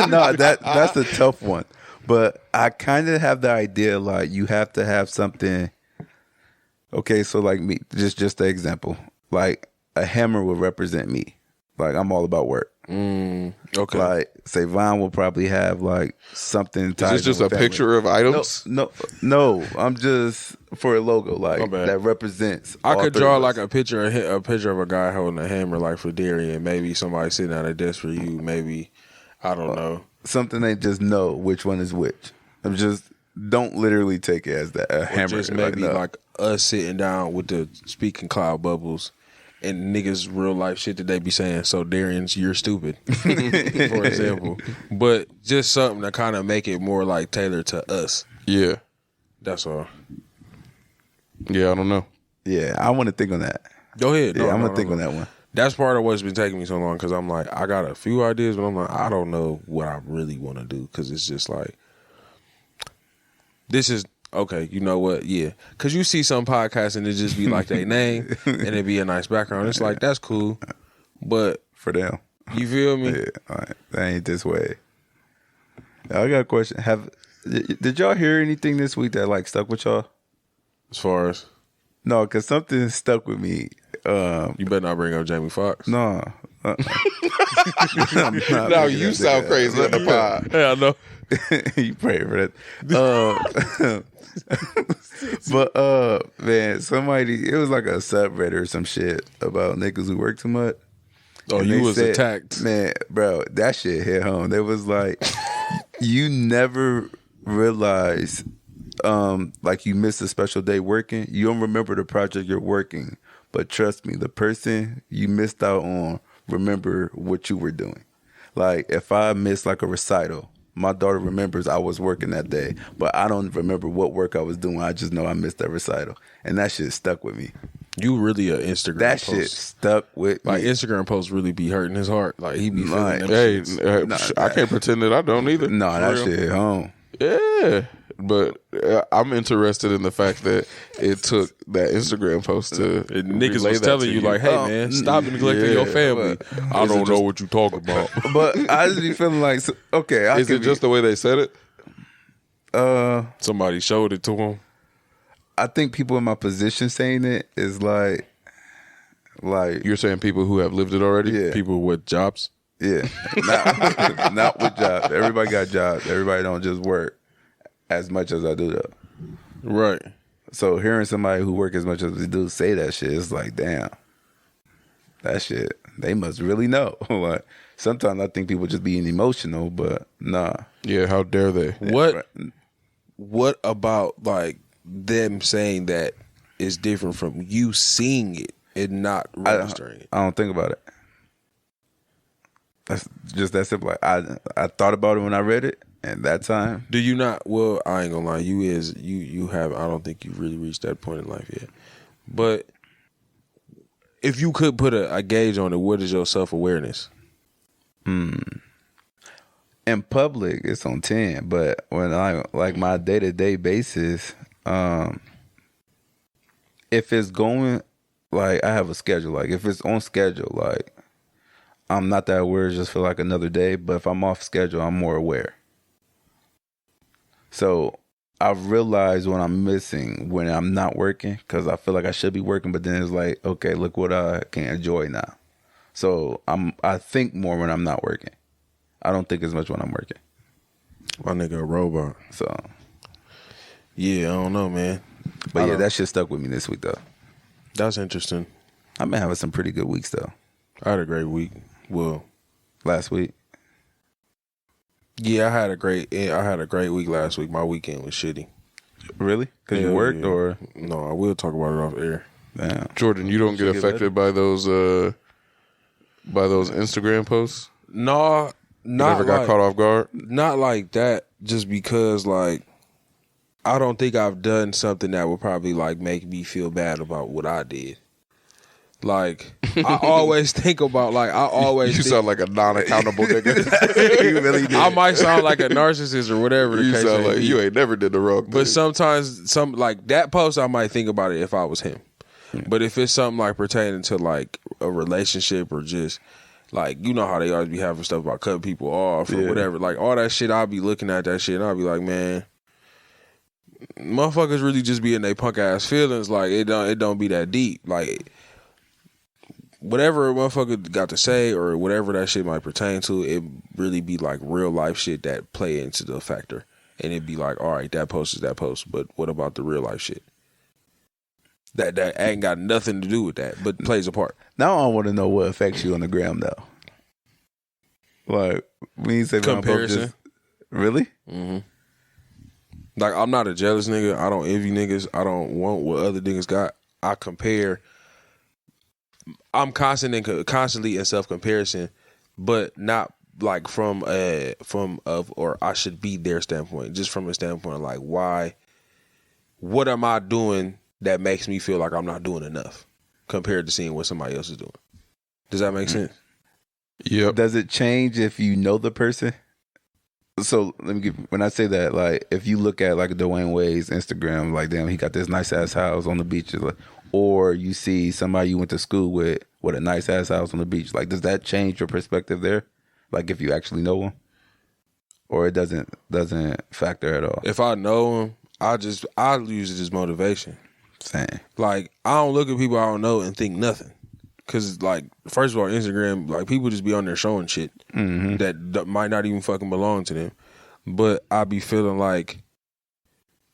No, that's a tough one. But I kind of have the idea, like, you have to have something. Okay, so like me, just the example. Like, a hammer would represent me. Like, I'm all about work. Okay. Like, Savon will probably have like something. Is this just a picture of items? No. I'm just for a logo like that represents. I could draw like a picture of a guy holding a hammer, like for Darian. Maybe somebody sitting at a desk for you. Maybe I don't know. Something they just know which one is which. I'm just don't literally take it as that a hammer. Just maybe like us sitting down with the speaking cloud bubbles. And niggas real life shit that they be saying. So Darian's, you're stupid, for example. But just something to kind of make it more like tailored to us. Yeah. That's all. Yeah, I don't know. Yeah, I want to think on that. Go ahead. Yeah, I'm going to think on that one. That's part of what's been taking me so long because I'm like, I got a few ideas, but I'm like, I don't know what I really want to do because it's just like, this is, okay, you know what? Yeah. Because you see some podcasts and it just be like their name and it be a nice background. It's like, that's cool. But for them. You feel me? Yeah. All right. That ain't this way. I got a question. Did y'all hear anything this week that like stuck with y'all? As far as? No, because something stuck with me. You better not bring up Jamie Foxx. No. No, you sound crazy on the pod. Yeah, I know. You pray for that. But man, somebody, it was like a subreddit or some shit about niggas who work too much. Oh, and you was attacked. Man, bro, that shit hit home. They was like, you never realize like you missed a special day working. You don't remember the project you're working. But trust me, the person you missed out on, remember what you were doing. Like, if I miss like a recital, my daughter remembers I was working that day, but I don't remember what work I was doing. I just know I missed that recital. And that shit stuck with me. You really a Instagram that post. Shit stuck with like me. Instagram posts really be hurting his heart. Like, he be feeling them Hey, shits. I can't pretend that I don't either. No, that shit hit home. Yeah. But I'm interested in the fact that it took that Instagram post to niggas was telling you like, hey man, stop neglecting your family. I don't know what you talking about. But I just be feeling like, okay. Is it just the way they said it? Somebody showed it to him. I think people in my position saying it is like you're saying people who have lived it already? Yeah. People with jobs? Yeah. Not with jobs. Everybody got jobs. Everybody don't just work as much as I do though. Right. So hearing somebody who work as much as they do say that shit, it's like, damn. That shit, they must really know. Like, sometimes I think people just being emotional, but nah. Yeah, how dare they? What about like them saying that is different from you seeing it and not registering it? I don't think about it. That's just that simple. I thought about it when I read it, and that time. Do you not? Well, I ain't gonna lie. You have. I don't think you've really reached that point in life yet. But if you could put a gauge on it, what is your self-awareness? In public, it's on 10, but when I like my day-to-day basis, if it's going, like, I have a schedule. Like, if it's on schedule, like, I'm not that aware. Just feel like another day. But if I'm off schedule, I'm more aware. So I've realized when I'm missing when I'm not working, because I feel like I should be working, but then it's like, okay, look what I can enjoy now. So I think more when I'm not working. I don't think as much when I'm working. My nigga a robot. So yeah, I don't know, man. But yeah, that shit stuck with me this week though. That's interesting. I've been having some pretty good weeks though. I had a great week. Well, last week. Yeah, I had a great week last week. My weekend was shitty. Really? Because you worked or? No, I will talk about it off air. Damn. Jordan, you don't get affected by those Instagram posts? No, not never got caught off guard? Not like that. Just because, like, I don't think I've done something that would probably like make me feel bad about what I did. Like, I always think about, like, You sound like a non-accountable nigga. You really did. I might sound like a narcissist or whatever the You case sound may like be. you ain't never did the wrong thing. But sometimes, like, that post, I might think about it if I was him. But if it's something, like, pertaining to, like, a relationship or just, like, you know how they always be having stuff about cutting people off or whatever. Like, all that shit, I'll be looking at that shit and I'll be like, man, motherfuckers really just be in their punk-ass feelings. Like, it don't be that deep. Like, whatever a motherfucker got to say or whatever that shit might pertain to, it really be like real life shit that play into the factor. And it'd be like, all right, that post is that post, but what about the real life shit? That ain't got nothing to do with that, but plays a part. Now I want to know what affects you on the gram though. Like, when you say comparison. Really? Mm-hmm. Like, I'm not a jealous nigga. I don't envy niggas. I don't want what other niggas got. I compare. I'm constantly in self-comparison, but not like from or I should be their standpoint, just from a standpoint of like, why, what am I doing that makes me feel like I'm not doing enough compared to seeing what somebody else is doing? Does that make sense? Yep. Does it change if you know the person? So let me when I say that, like, if you look at like Dwayne Wade's Instagram, like, damn, he got this nice ass house on the beach, like, or you see somebody you went to school with a nice ass house on the beach, like, does that change your perspective there? Like, if you actually know him, or it doesn't factor at all? If I know him, I use it as motivation. Same. Like, I don't look at people I don't know and think nothing. Cause, like, first of all, Instagram, like, people just be on there showing shit that might not even fucking belong to them. But I be feeling like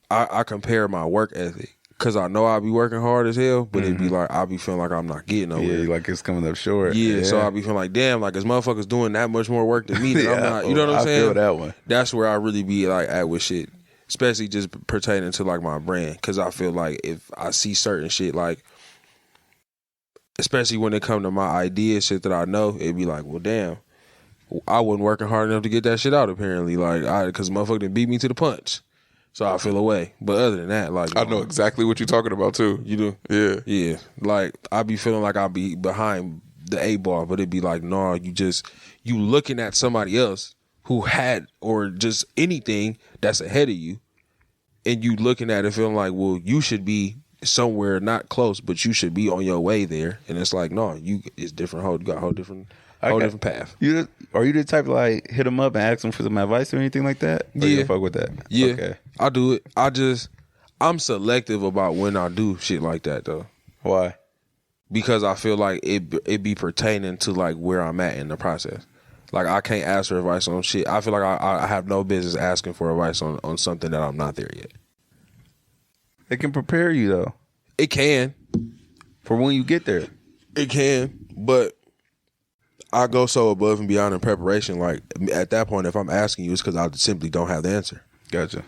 I compare my work ethic. Cause I know I be working hard as hell, but it'd be like, I be feeling like I'm not getting nowhere. Yeah, like it's coming up short. Yeah, so I be feeling like, damn, like, is motherfuckers doing that much more work than me that I'm not, you know what I'm saying? I feel that one. That's where I really be like at with shit. Especially just pertaining to like my brand. Cause I feel like if I see certain shit, like, especially when it come to my ideas, shit that I know, it'd be like, well, damn, I wasn't working hard enough to get that shit out, apparently. Like, cause motherfucker didn't beat me to the punch. So I feel away. But other than that, like, I know exactly what you're talking about too. You do? Yeah. Yeah. Like, I be feeling like I'll be behind the A bar, but it'd be like, no, you looking at somebody else who had, or just anything that's ahead of you, and you looking at it feeling like, well, you should be somewhere not close, but you should be on your way there. And it's like, no, it's different. You got a whole different path. Are you the type to like hit them up and ask them for some advice or anything like that? Or you fuck with that? Yeah. Okay. I do it. I'm selective about when I do shit like that though. Why? Because I feel like it be pertaining to like where I'm at in the process. Like, I can't ask for advice on shit. I feel like I have no business asking for advice on something that I'm not there yet. It can prepare you though. It can. For when you get there. It can, but I go so above and beyond in preparation. Like, at that point, if I'm asking you, it's because I simply don't have the answer. Gotcha.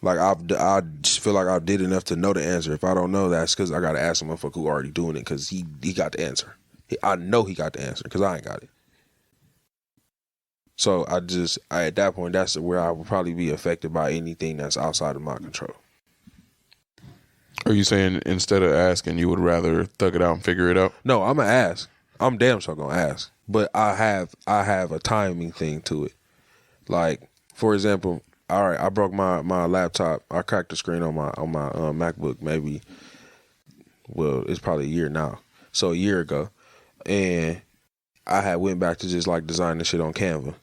Like, I just feel like I did enough to know the answer. If I don't know, that's because I got to ask some motherfucker who already doing it because he got the answer. I know he got the answer because I ain't got it. So at that point, that's where I would probably be affected by anything that's outside of my control. Are you saying instead of asking, you would rather thug it out and figure it out? No, I'm gonna ask. I'm damn sure gonna ask. But I have a timing thing to it. Like, for example, all right, I broke my laptop. I cracked the screen on my MacBook. Maybe, well, it's probably a year now. So a year ago, and I had went back to just like design the shit on Canva.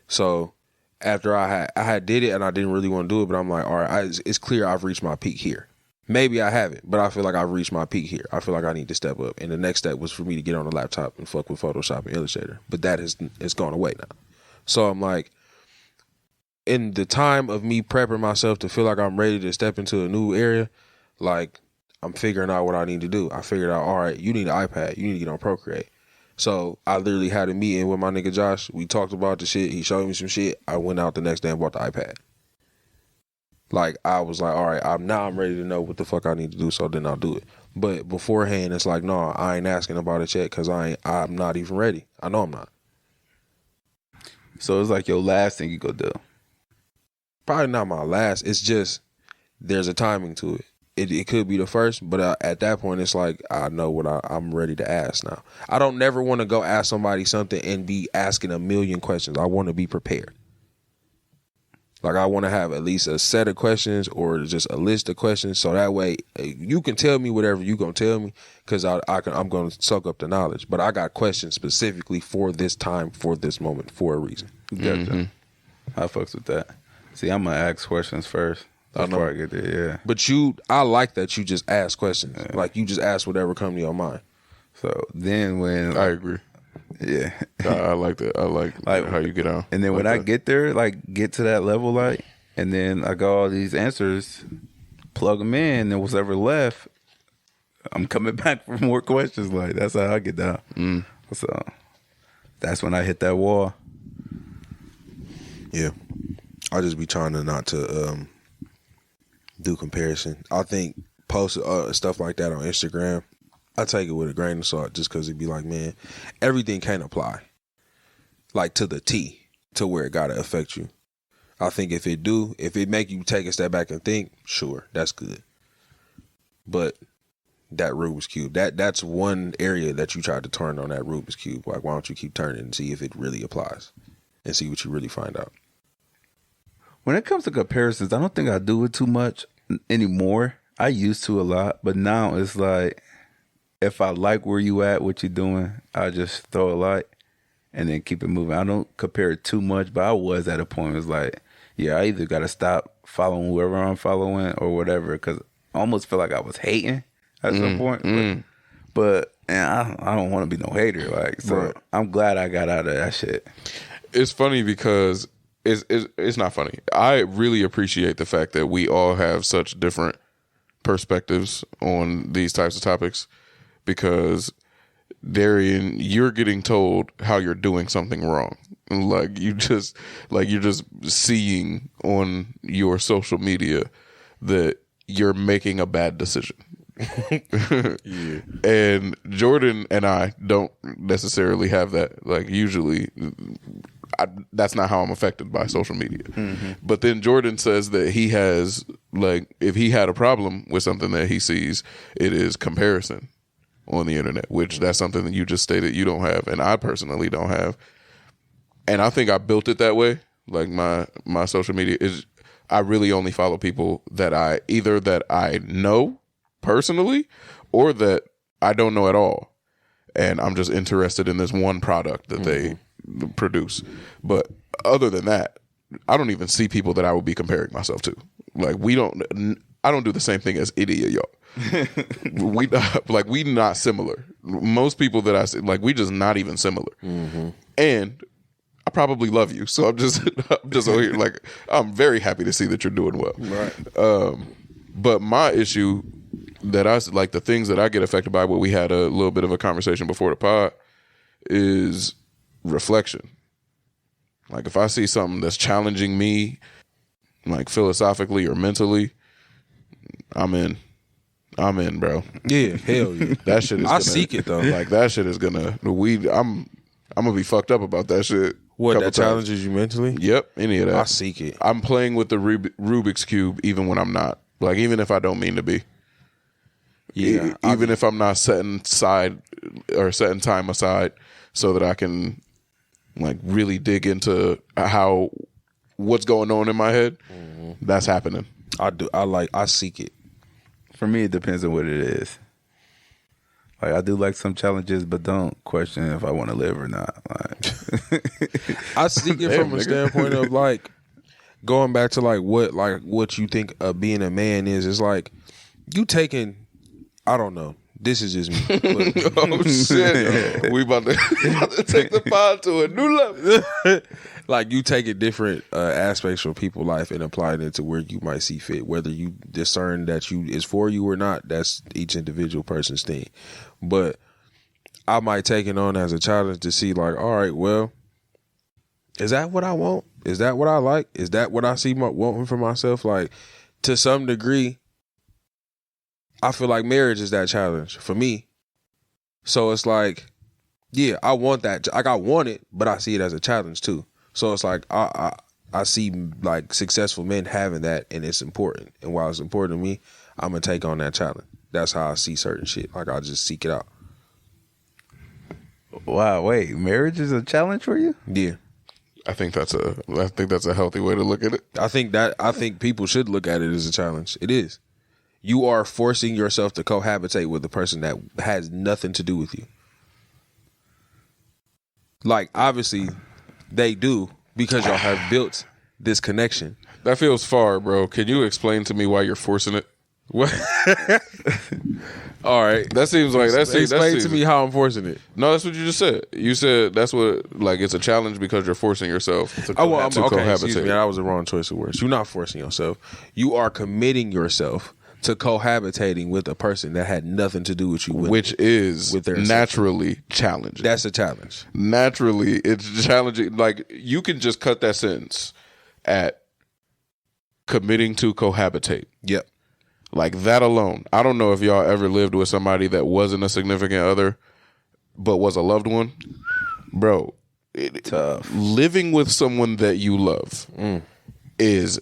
So after I had did it and I didn't really want to do it, but I'm like, all right, it's clear I've reached my peak here. Maybe I haven't, but I feel like I've reached my peak here. I feel like I need to step up. And the next step was for me to get on the laptop and fuck with Photoshop and Illustrator. But that it's gone away now. So I'm like, in the time of me prepping myself to feel like I'm ready to step into a new area, like I'm figuring out what I need to do. I figured out, all right, you need an iPad. You need to get on Procreate. So I literally had a meeting with my nigga Josh. We talked about the shit. He showed me some shit. I went out the next day and bought the iPad. Like, I was like, all right, I'm ready to know what the fuck I need to do, so then I'll do it. But beforehand, it's like, no, I ain't asking about it yet because I'm not even ready. I know I'm not. So it's like your last thing you go do. Probably not my last. It's just there's a timing to it. It could be the first, but at that point, it's like I know what I'm ready to ask now. I don't never want to go ask somebody something and be asking a million questions. I want to be prepared. Like, I want to have at least a set of questions or just a list of questions, so that way you can tell me whatever you gonna tell me because I'm gonna soak up the knowledge. But I got questions specifically for this time, for this moment, for a reason. Gotcha. I fucks with that. See, I'm gonna ask questions first before I get there. Yeah. But I like that you just ask questions. Yeah. Like, you just ask whatever comes to your mind. So then when I agree. Yeah. I like that. I like how you get out. And then like when that. I get there, like get to that level, like, and then I got all these answers, plug them in, and whatever left, I'm coming back for more questions. Like, that's how I get down. So that's when I hit that wall. Yeah. I just be trying to not to do comparison. I think post stuff like that on Instagram, I take it with a grain of salt just because it'd be like, man, everything can't apply like to the T to where it gotta affect you. I think if it make you take a step back and think, sure, that's good. But that Rubik's Cube, that's one area that you tried to turn on that Rubik's Cube. Like, why don't you keep turning and see if it really applies and see what you really find out? When it comes to comparisons, I don't think I do it too much anymore. I used to a lot, but now it's like, if I like where you at, what you're doing, I just throw a like and then keep it moving. I don't compare it too much, but I was at a point where it's like, yeah, I either got to stop following whoever I'm following or whatever, because I almost feel like I was hating at some point. But man, I don't want to be no hater. Like, so right. I'm glad I got out of that shit. It's funny because it's not funny. I really appreciate the fact that we all have such different perspectives on these types of topics. Because, Darian, you're getting told how you're doing something wrong. Like, you're just seeing on your social media that you're making a bad decision. Yeah. And Jordan and I don't necessarily have that. Like, usually, that's not how I'm affected by social media. But then Jordan says that he has, like, if he had a problem with something that he sees, it is comparison on the internet, which that's something that you just stated you don't have, and I personally don't have. And I think I built it that way. Like, my social media is, I really only follow people that I know personally or that I don't know at all. And I'm just interested in this one product that they produce. But other than that, I don't even see people that I would be comparing myself to. Like, I don't do the same thing as any of y'all. we not similar. Most people that I see, like, we just not even similar. And I probably love you, so I'm just over here, like, I'm very happy to see that you're doing well. Right. But my issue that I like, the things that I get affected by, what we had a little bit of a conversation before the pod, is reflection. Like, if I see something that's challenging me, like philosophically or mentally, I'm in, bro. Yeah, hell yeah. That shit is I seek it though. Like, that shit is gonna I'm gonna be fucked up about that shit. What, Couple that challenges you mentally? Yep, any of that. I seek it. I'm playing with the Rubik's Cube even when I'm not. Like, even if I don't mean to be. Yeah. Even if I'm not setting setting time aside so that I can like really dig into what's going on in my head. That's happening. I seek it. For me, it depends on what it is. Like, I do like some challenges, but don't question if I want to live or not. Like, I seek it from a standpoint of like going back to like what you think of being a man is. It's like you taking, I don't know. This is just me. But, Oh shit! We about to take the pod to a new level. like you taking different aspects from people's life and applying it to where you might see fit. Whether you discern that is for you or not, that's each individual person's thing. But I might take it on as a challenge to see like, all right, well, is that what I want? Is that what I like? Is that what I see wanting for myself? Like, to some degree, I feel like marriage is that challenge for me. So it's like, yeah, I want that. Like, I want it, but I see it as a challenge too. So it's like I see like successful men having that, and it's important. And while it's important to me, I'm gonna take on that challenge. That's how I see certain shit. Like, I just seek it out. wow, wait, marriage is a challenge for you? Yeah. I think that's a healthy way to look at it. I think people should look at it as a challenge. It is. You are forcing yourself to cohabitate with a person that has nothing to do with you. Like, obviously, they do because y'all have built this connection. That feels far, bro. Can you explain to me why you're forcing it? What? All right. That seems like Explain to me how I'm forcing it. No, that's what you just said. You said that's what, like, it's a challenge because you're forcing yourself to Okay, cohabitate. excuse me. That was the wrong choice of words. You're not forcing yourself. You are committing yourself to cohabitating with a person that had nothing to do with you, which is with their naturally challenging. That's a challenge. Naturally, it's challenging. Like, you can just cut that sentence at committing to cohabitate. Yep. Like, that alone. I don't know if y'all ever lived with somebody that wasn't a significant other, but was a loved one. Bro, Tough. Living with someone that you love is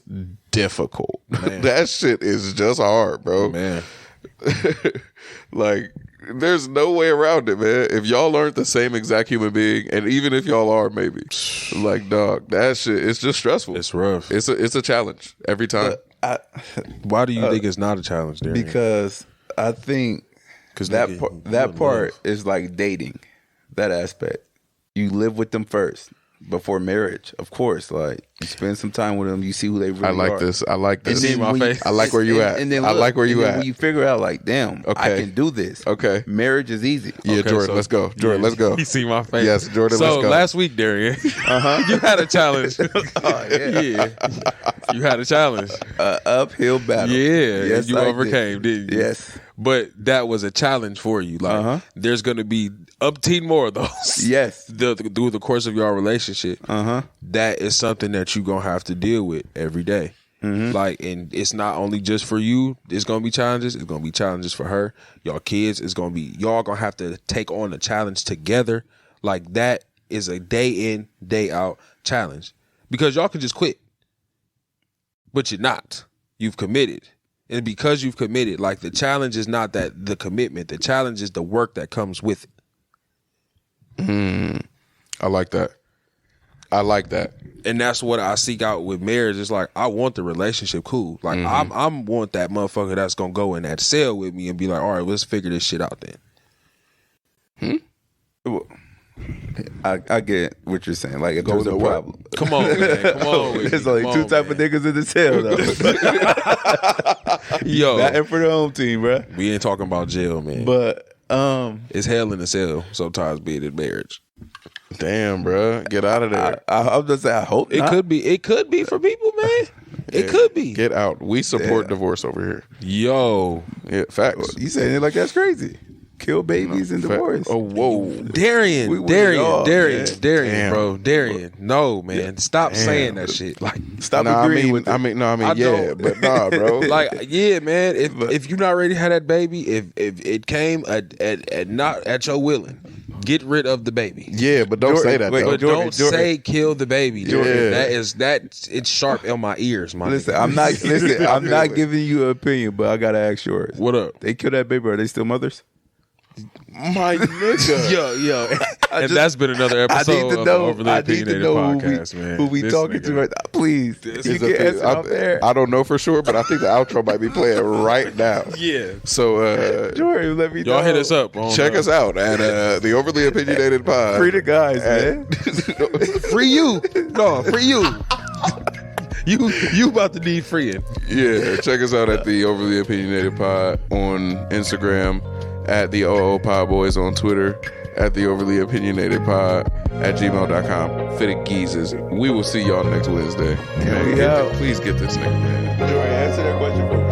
difficult. That shit is just hard, bro. Man. Like, there's no way around it, man. If y'all aren't the same exact human being, and even if y'all are, maybe, like, dog, that shit, it's just stressful. It's rough. It's a challenge every time. Why do you think it's not a challenge, Darian? Because I think that part is like dating. That aspect, you live with them first before marriage. Of course, like, you spend some time with them, you see who they really are. I like this. See my face. I like where you at. And then I like where you at. When you figure out, like, damn, I can do this. Okay. Marriage is easy. Yeah, Okay, Jordan, so- let's go. Jordan, let's go. You see my face. Yes, Jordan, so let's go. last week, Darian, you had a challenge. Yeah. You had a challenge. Uphill battle. Yeah. Yes, you I overcame, didn't you? Yes. But that was a challenge for you. Like, there's going to be umpteen more of those. Yes. Through the course of your relationship. That is something that you're going to have to deal with every day. Like, and it's not only just for you. It's going to be challenges. It's going to be challenges for her. Y'all kids. It's going to be, y'all going to have to take on a challenge together. Like, that is a day in, day out challenge. Because y'all can just quit. But you're not. You've committed. And because you've committed, like, the challenge is not that the commitment. The challenge is the work that comes with it. I like that. I like that. And that's what I seek out with marriage. It's like, I want the relationship cool. Like, I want that motherfucker that's going to go in that cell with me and be like, all right, let's figure this shit out then. I get what you're saying. Like, if there's a problem. Come on, man. Come on with There's me. only Come two on, type of man. niggas in the cell, though. Yo, Not for the home team, bro. we ain't talking about jail, man. But It's hell in the cell sometimes, being in marriage. Damn, bro. Get out of there. I'm just saying, I hope It not. could be. It could be for people, man. It could be. Get out. We support divorce over here. Yo, Yeah, facts. You saying it like that's crazy. Kill babies and divorce. Oh, whoa. Darian, We win it all, man. Damn. bro, Darian. No, man, stop saying that shit. Like, Stop Nah, agreeing with it. I mean, I yeah, don't. but nah, bro. like, yeah, man. If you're not ready to have that baby, if it came at not at your willing, Get rid of the baby. Yeah, but don't Jordan, say that. wait, though. But Jordan, don't Jordan. say kill the baby. Jordan. It's sharp in my ears, man. Listen, I'm not giving you an opinion, but I gotta ask yours. What up? They kill that baby, are they still mothers? My nigga. Yo. And that's been another episode of the Overly Opinionated podcast, man. who we This talking nigga. to right now. Please, It's you a can thing. answer out there. I don't know for sure, but I think the outro might be playing right now. Yeah. So Jordan, let me know. Y'all hit us up. check us out at the Overly Opinionated Pod. Free the guys, man. Free you. No, free you. You about to need freeing. Yeah, check us out at the Overly Opinionated Pod on Instagram, at the OO Pod Boys on Twitter, at the Overly Opinionated Pod at gmail.com. For the geezers, we will see y'all next Wednesday. Man, we out. please get this nigga, man. Jordan, answer that question for me.